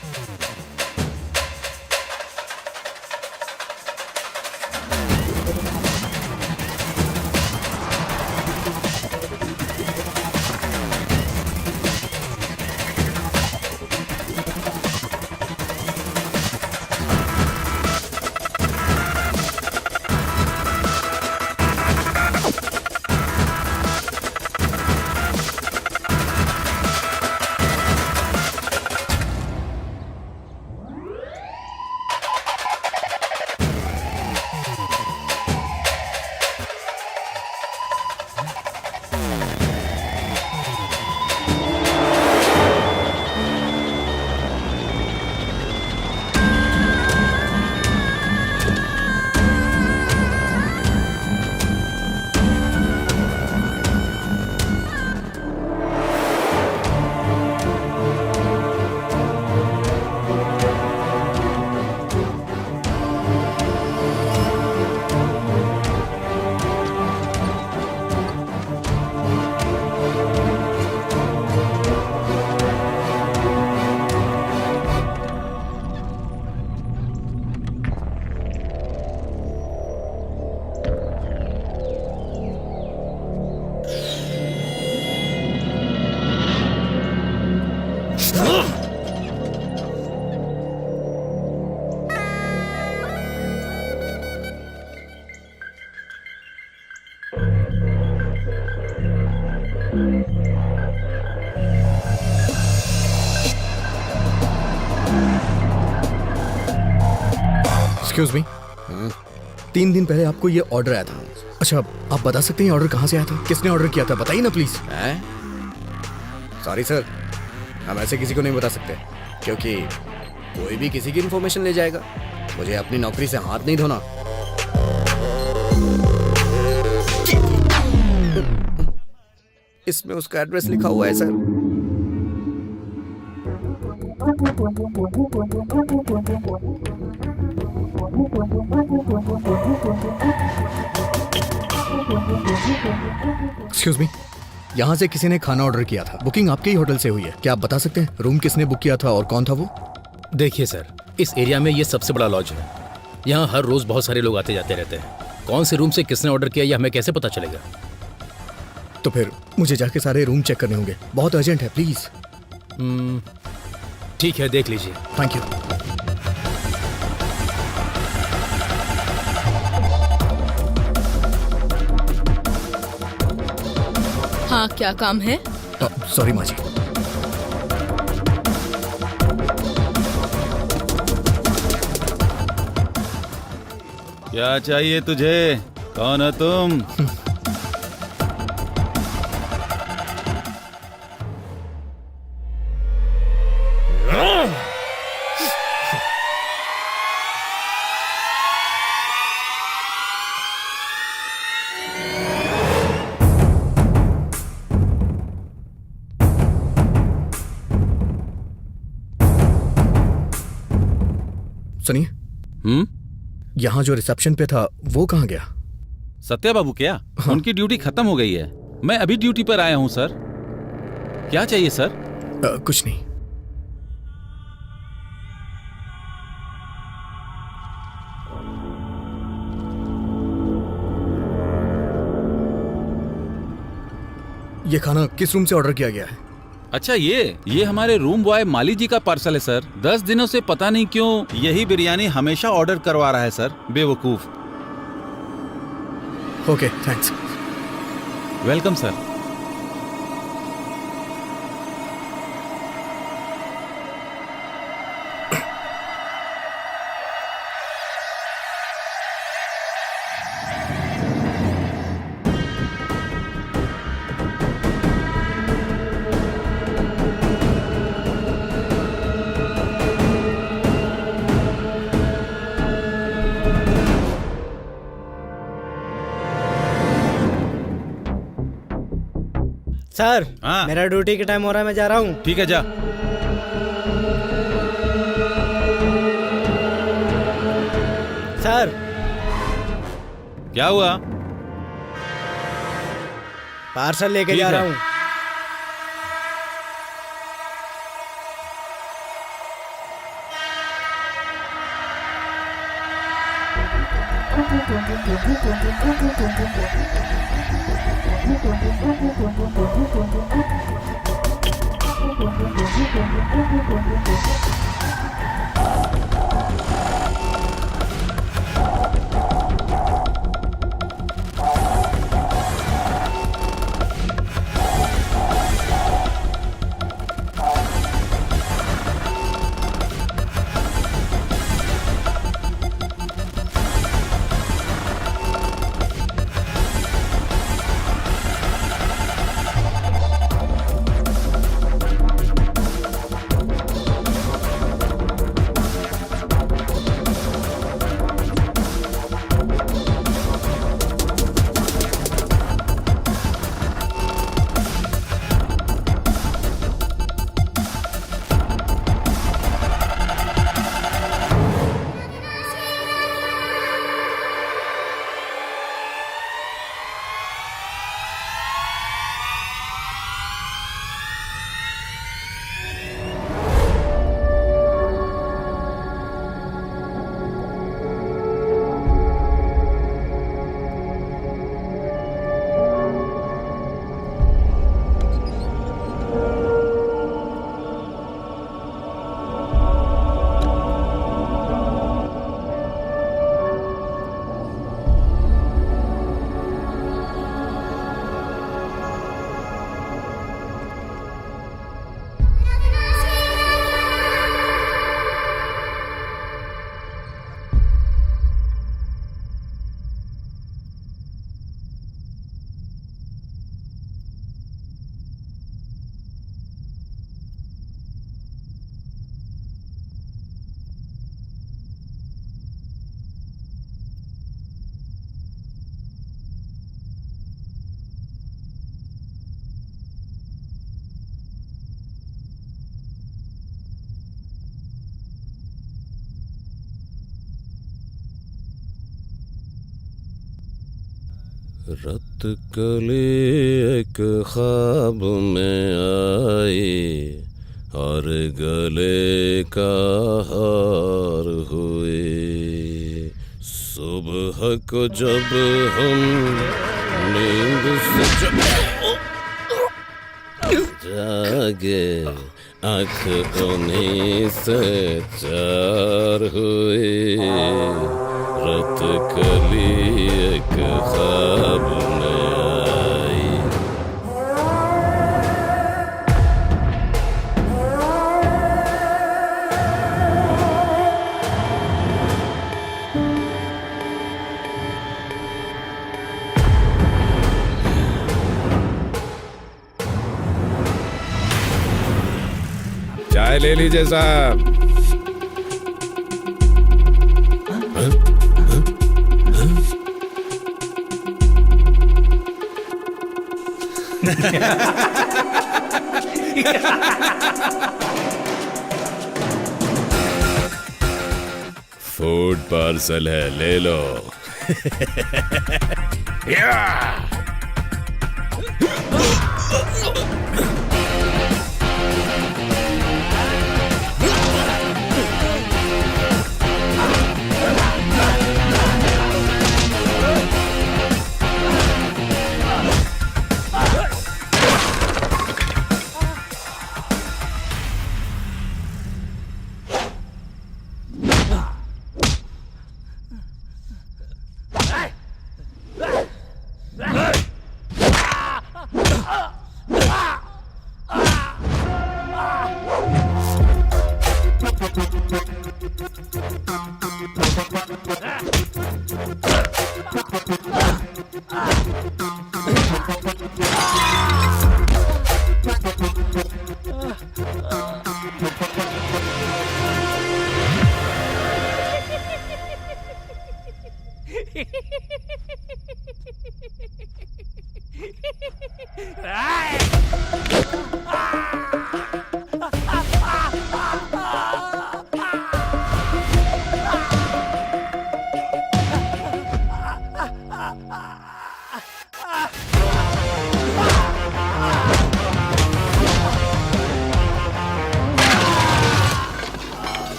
Speaker 13: एक्सक्यूज मी, 3 दिन पहले आपको ये ऑर्डर आया था। अच्छा, आप बता सकते हैं ऑर्डर कहाँ से आया था, किसने ऑर्डर किया था, बताइए ना प्लीज।
Speaker 18: सॉरी सर, हम ऐसे किसी को नहीं बता सकते, क्योंकि कोई भी किसी की इन्फॉर्मेशन ले जाएगा। मुझे अपनी नौकरी से हाथ नहीं धोना। इसमें उसका एड्रेस लिखा हुआ है सर।
Speaker 13: एक्सक्यूज मी, यहाँ से किसी ने खाना ऑर्डर किया था, बुकिंग आपके ही होटल से हुई है, क्या आप बता सकते हैं रूम किसने बुक किया था और कौन था वो?
Speaker 7: देखिए सर, इस एरिया में ये सबसे बड़ा लॉज है। यहाँ हर रोज बहुत सारे लोग आते जाते रहते हैं। कौन से रूम से किसने ऑर्डर किया ये हमें कैसे पता चलेगा?
Speaker 13: तो फिर मुझे जाके सारे रूम चेक करने होंगे, बहुत अर्जेंट है, प्लीज।
Speaker 7: ठीक है, देख लीजिए।
Speaker 13: Thank you.
Speaker 5: हाँ, क्या काम है?
Speaker 13: सॉरी माँ जी।
Speaker 8: क्या चाहिए तुझे? कौन है तुम?
Speaker 13: सुनिए, यहाँ जो रिसेप्शन पे था वो कहाँ गया?
Speaker 8: सत्या बाबू क्या? हाँ। उनकी ड्यूटी खत्म हो गई है। मैं अभी ड्यूटी पर आया हूँ सर। क्या चाहिए सर?
Speaker 13: कुछ नहीं। ये खाना किस रूम से ऑर्डर किया गया है?
Speaker 8: अच्छा, ये हमारे रूम बॉय माली जी का पार्सल है सर। 10 दिनों से पता नहीं क्यों यही बिरयानी हमेशा ऑर्डर करवा रहा है सर, बेवकूफ।
Speaker 13: Okay, thanks.
Speaker 8: Welcome sir.
Speaker 18: Sir, मेरा ड्यूटी का टाइम हो रहा है, मैं जा रहा हूँ।
Speaker 8: ठीक है, जा।
Speaker 18: सर,
Speaker 8: क्या हुआ?
Speaker 18: पार्सल लेके जा रहा हूँ।
Speaker 2: रत कली एक ख्वाब में आई और गले का हार हुए। सुबह को जब हम नींद से जागे आँख उन्हीं से चार हुई। रत कली एक ख्वाब में आई।
Speaker 6: चाय ले लीजिए साहब।
Speaker 2: फूड पार्सल है, ले लो।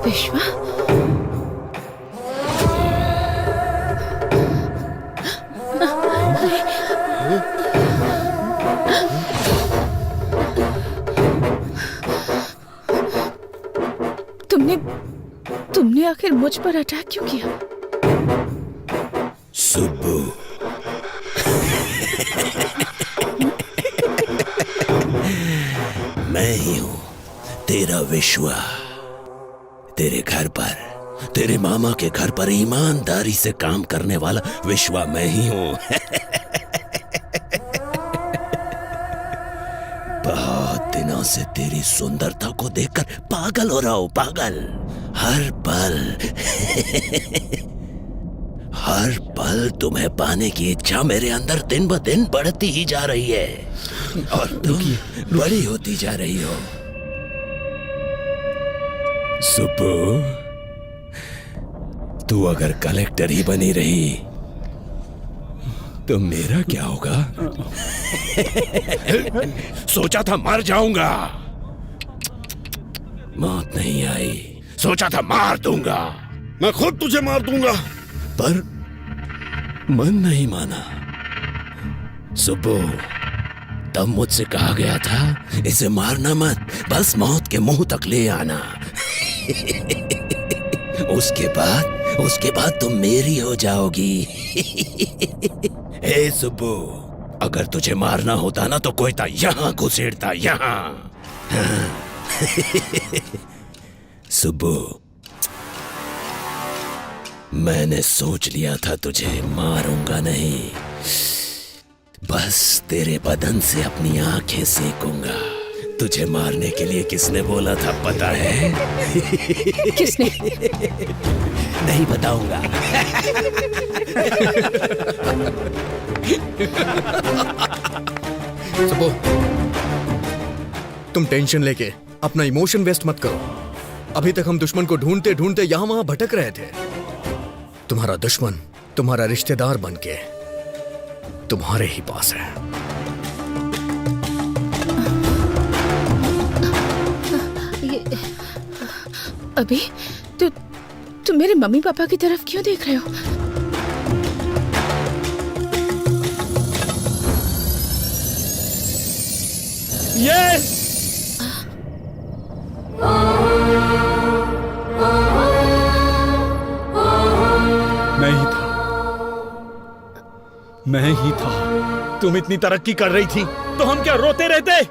Speaker 5: विश्वा, तुमने आखिर मुझ पर अटैक क्यों किया?
Speaker 2: सुब्बू, मैं ही हूं तेरा विश्वा। तेरे घर पर, तेरे मामा के घर पर ईमानदारी से काम करने वाला विश्वा मैं ही हूं। बहुत दिनों से तेरी सुंदरता को देखकर पागल हो रहा हूं, पागल। हर पल तुम्हें पाने की इच्छा मेरे अंदर दिन ब दिन बढ़ती ही जा रही है और तुम बड़ी होती जा रही हो। सुब्बू, तू अगर कलेक्टर ही बनी रही तो मेरा क्या होगा? सोचा था मर जाऊंगा, मौत नहीं आई। सोचा था मार दूंगा, मैं खुद तुझे मार दूंगा, पर मन नहीं माना। सुब्बू,
Speaker 20: तब मुझसे कहा गया था इसे मारना मत, बस मौत के मुंह तक ले आना। उसके बाद तुम मेरी हो जाओगी। हे सुब्बू, अगर तुझे मारना होता ना तो कोयता यहाँ घुसेड़ता, यहाँ। सुब्बू, मैंने सोच लिया था तुझे मारूंगा नहीं, बस तेरे बदन से अपनी आंखें सेकूंगा। तुझे मारने के लिए किसने बोला था पता है?
Speaker 5: किसने?
Speaker 20: नहीं बताऊंगा।
Speaker 13: सुबो, तुम टेंशन लेके अपना इमोशन वेस्ट मत करो। अभी तक हम दुश्मन को ढूंढते ढूंढते यहां वहां भटक रहे थे। तुम्हारा दुश्मन तुम्हारा रिश्तेदार बनके तुम्हारे ही पास है।
Speaker 5: अभी तुम मेरे मम्मी पापा की तरफ क्यों देख रहे हो?
Speaker 15: यस!
Speaker 1: मैं ही था। तुम इतनी तरक्की कर रही थी तो हम क्या रोते रहते?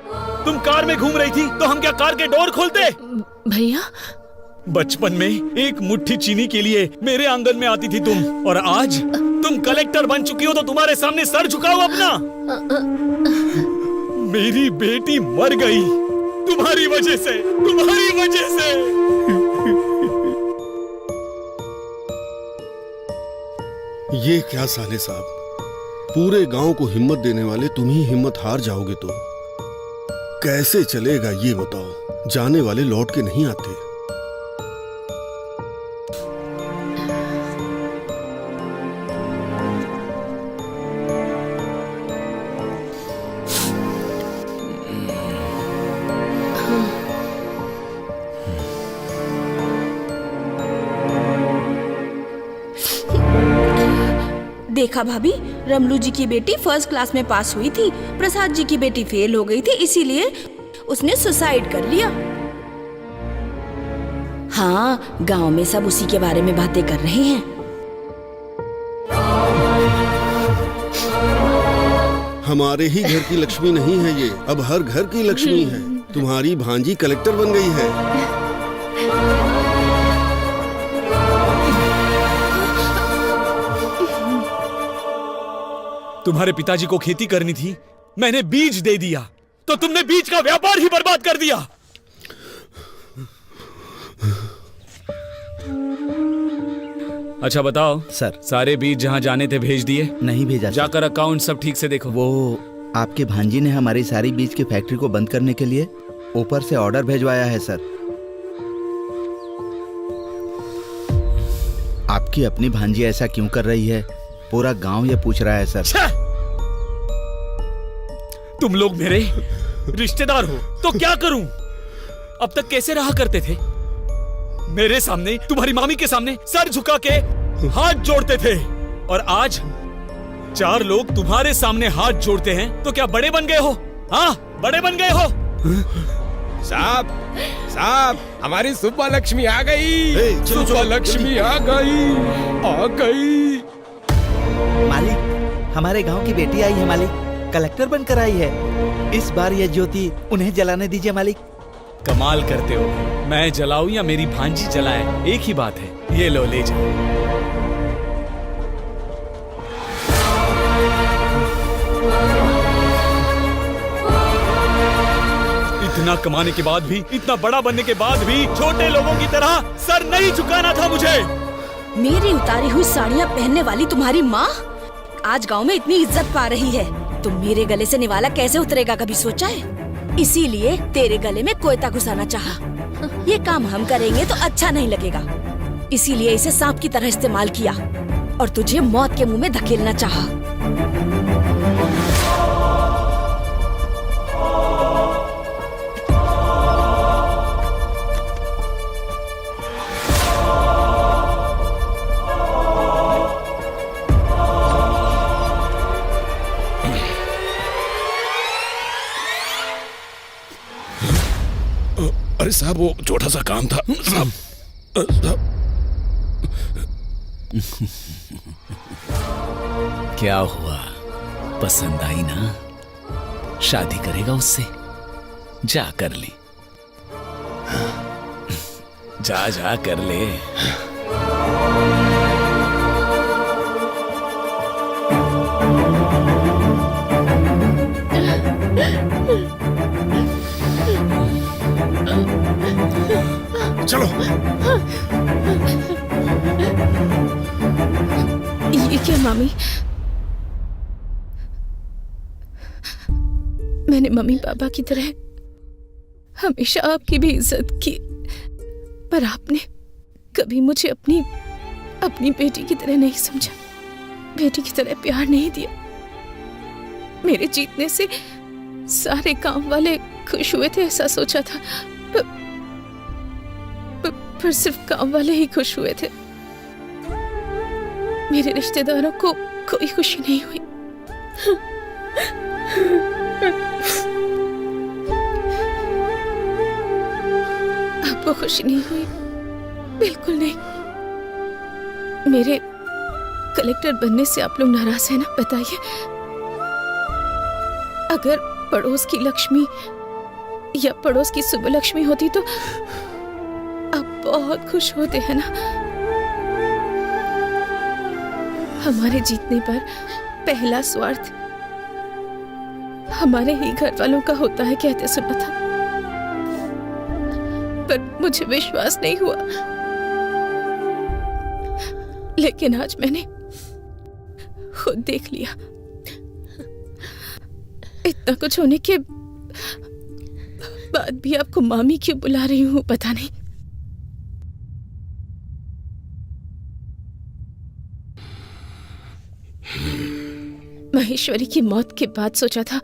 Speaker 1: तुम कार में घूम रही थी तो हम क्या कार के डोर खोलते?
Speaker 5: भैया,
Speaker 1: बचपन में एक मुट्ठी चीनी के लिए मेरे आंगन में आती थी तुम, और आज तुम कलेक्टर बन चुकी हो तो तुम्हारे सामने सर झुकाओ अपना। मेरी बेटी मर गई तुम्हारी वजह से, तुम्हारी वजह से।
Speaker 2: ये क्या साले साहब, पूरे गांव को हिम्मत देने वाले तुम ही हिम्मत हार जाओगे तो कैसे चलेगा ये बताओ? जाने वाले लौट के नहीं आते।
Speaker 4: देखा भाभी, रमलू जी की बेटी फर्स्ट क्लास में पास हुई थी, प्रसाद जी की बेटी फेल हो गई थी, इसीलिए उसने सुसाइड कर लिया। हाँ, गांव में सब उसी के बारे में बातें कर रहे हैं।
Speaker 2: हमारे ही घर की लक्ष्मी नहीं है ये, अब हर घर की लक्ष्मी है। तुम्हारी भांजी कलेक्टर बन गई है।
Speaker 1: तुम्हारे पिताजी को खेती करनी थी, मैंने बीज दे दिया तो तुमने बीज का व्यापार ही बर्बाद कर दिया। अच्छा बताओ
Speaker 14: सर,
Speaker 1: सारे बीज जहां जाने थे भेज दिए?
Speaker 14: नहीं भेजा।
Speaker 1: जाकर अकाउंट सब ठीक से देखो।
Speaker 14: वो आपकी भांजी ने हमारी सारी बीज की फैक्ट्री को बंद करने के लिए ऊपर से ऑर्डर भेजवाया है सर। आपकी अपनी भांजी ऐसा क्यों कर रही है, पूरा गांव ये पूछ रहा है सर।
Speaker 1: तुम लोग मेरे रिश्तेदार हो तो क्या करूं? अब तक कैसे रहा करते थे? मेरे सामने, तुम्हारी मामी के सामने सर झुका के हाथ जोड़ते थे, और आज 4 लोग तुम्हारे सामने हाथ जोड़ते हैं तो क्या बड़े बन गए हो? हाँ, बड़े बन गए हो?
Speaker 6: साहब, साहब, हमारी सुब्बा लक्ष्मी आ गई। सुब्बा लक्ष्मी आ गई, आ गई।
Speaker 14: मालिक, हमारे गांव की बेटी आई है मालिक, कलेक्टर बनकर आई है। इस बार ये ज्योति उन्हें जलाने दीजिए मालिक।
Speaker 1: कमाल करते हो, मैं जलाऊं या मेरी भांजी जलाए, एक ही बात है। ये लो, ले जाओ। इतना कमाने के बाद भी, इतना बड़ा बनने के बाद भी छोटे लोगों की तरह सर नहीं झुकाना था मुझे।
Speaker 4: मेरी उतारी हुई साड़ियाँ पहनने वाली तुम्हारी माँ आज गांव में इतनी इज्जत पा रही है, तो मेरे गले से निवाला कैसे उतरेगा, कभी सोचा है? इसीलिए तेरे गले में कोयता घुसाना चाहा। ये काम हम करेंगे तो अच्छा नहीं लगेगा, इसीलिए इसे सांप की तरह इस्तेमाल किया और तुझे मौत के मुंह में धकेलना चाहा।
Speaker 20: अरे साहब वो छोटा सा काम था साहब।
Speaker 1: क्या हुआ, पसंद आई ना? शादी करेगा उससे? जा कर ले, जा जा कर ले।
Speaker 2: चलो।
Speaker 5: ये क्या मामी? मैंने मम्मी पापा की तरह हमेशा आपकी भी इज्जत की, पर आपने कभी मुझे अपनी बेटी की तरह नहीं समझा, बेटी की तरह प्यार नहीं दिया। मेरे जीतने से सारे गांव वाले खुश हुए थे ऐसा सोचा था, पर सिर्फ गांव वाले ही खुश हुए थे। मेरे रिश्तेदारों को कोई खुशी नहीं हुई। आपको खुशी नहीं हुई? बिल्कुल नहीं। मेरे कलेक्टर बनने से आप लोग नाराज हैं ना? बताइए, अगर पड़ोस की लक्ष्मी या पड़ोस की सुबलक्ष्मी होती तो आप बहुत खुश होते हैं ना? हमारे जीतने पर पहला स्वार्थ हमारे ही घर वालों का होता है कहते सुना था, पर मुझे विश्वास नहीं हुआ। लेकिन आज मैंने खुद देख लिया। इतना कुछ होने के बाद भी आपको मामी क्यों बुला रही हूँ पता नहीं। महेश्वरी की मौत के बाद सोचा था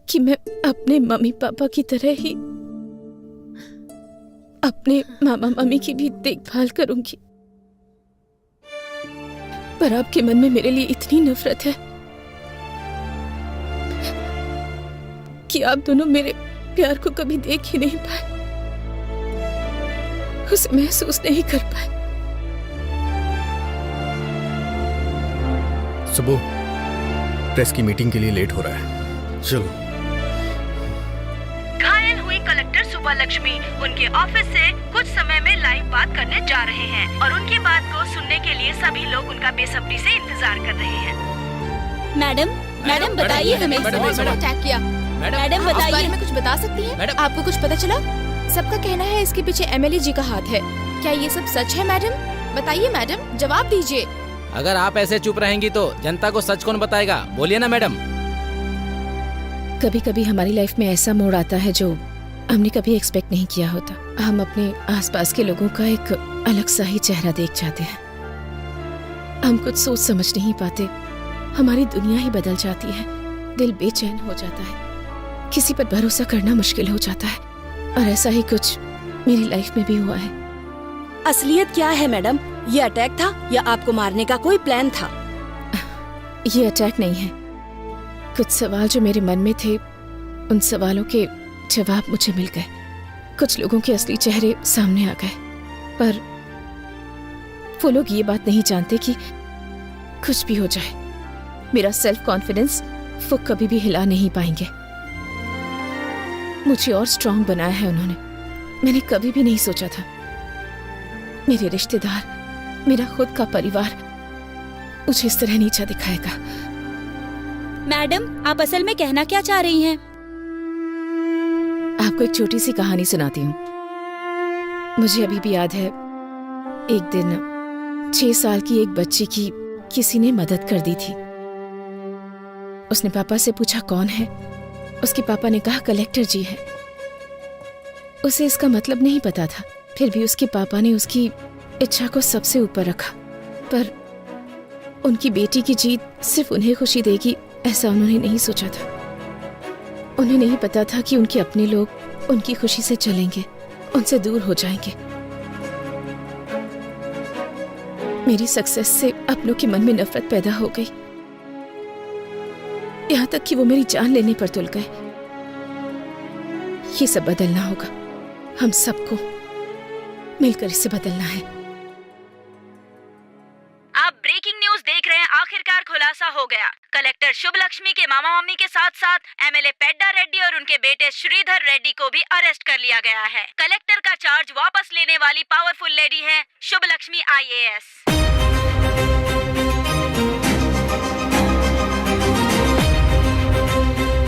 Speaker 5: कि मैं अपने मम्मी पापा की तरह ही अपने मामा मामी की भी देखभाल करूंगी, पर आपके मन में मेरे लिए इतनी नफरत है कि आप दोनों मेरे प्यार को कभी देख ही नहीं पाए, उसे महसूस नहीं कर पाए।
Speaker 13: सुबह प्रेस की मीटिंग के लिए लेट हो रहा है, चलो।
Speaker 16: घायल हुई कलेक्टर सुबलक्ष्मी उनके ऑफिस से कुछ समय में लाइव बात करने जा रहे हैं और उनकी बात को सुनने के लिए सभी लोग उनका बेसब्री से इंतजार कर रहे हैं।
Speaker 11: मैडम बताइए हमें, अटैक किया। मैडम बताइए, इस बारे में कुछ बता सकती हैं? आपको कुछ पता चला? सबका कहना है इसके पीछे एमएलए जी का हाथ है, क्या ये सब सच है? मैडम बताइए, मैडम जवाब दीजिए।
Speaker 19: अगर आप ऐसे चुप रहेंगी तो जनता को सच कौन बताएगा? बोलिए ना मैडम।
Speaker 5: कभी कभी हमारी लाइफ में ऐसा मोड़ आता है जो हमने कभी एक्सपेक्ट नहीं किया होता। हम अपने आसपास के लोगों का एक अलग सा ही चेहरा देख जाते हैं। हम कुछ सोच समझ नहीं पाते, हमारी दुनिया ही बदल जाती है, दिल बेचैन हो जाता है, किसी पर भरोसा करना मुश्किल हो जाता है। और ऐसा ही कुछ मेरी लाइफ में भी हुआ है।
Speaker 4: असलियत क्या है मैडम? ये अटैक था या आपको मारने का कोई प्लान था?
Speaker 5: ये अटैक नहीं है। कुछ सवाल जो मेरे मन में थे, उन सवालों के जवाब मुझे मिल गए। कुछ लोगों के असली चेहरे सामने आ गए, पर वो लोग ये बात नहीं जानते कि कुछ भी हो जाए, मेरा सेल्फ कॉन्फिडेंस वो कभी भी हिला नहीं पाएंगे। मुझे और स्ट्रांग बनाया है उन्होंने। मैंने कभी भी नहीं सोचा था मेरे रिश्तेदार, मेरा खुद का परिवार मुझे इस तरह नीचा दिखाएगा।
Speaker 17: मैडम, आप असल में कहना क्या चाह रही हैं?
Speaker 5: आपको एक छोटी सी कहानी सुनाती हूँ। मुझे अभी भी याद है, एक दिन 6 साल की एक बच्ची की किसी ने मदद कर दी थी। उसने पापा से पूछा कौन है। उसके पापा ने कहा कलेक्टर जी है। उसे इसका मतलब नहीं पता था, फिर भी उसके पापा ने उसकी इच्छा को सबसे ऊपर रखा। पर उनकी बेटी की जीत सिर्फ उन्हें खुशी देगी ऐसा उन्होंने नहीं सोचा था। उन्हें नहीं पता था कि उनके अपने लोग उनकी खुशी से चलेंगे, उनसे दूर हो जाएंगे। मेरी सक्सेस से अपनों के मन में नफरत पैदा हो गई, यहाँ तक कि वो मेरी जान लेने पर तुल गए। ये सब बदलना होगा। हम सबको मिलकर इसे बदलना है।
Speaker 16: आप ब्रेकिंग न्यूज देख रहे हैं। आखिरकार खुलासा हो गया। कलेक्टर शुभ लक्ष्मी के मामा मामी के साथ साथ एमएलए पेड्डा रेड्डी और उनके बेटे श्रीधर रेड्डी को भी अरेस्ट कर लिया गया है। कलेक्टर का चार्ज वापस लेने वाली पावरफुल लेडी है शुभ लक्ष्मी IAS।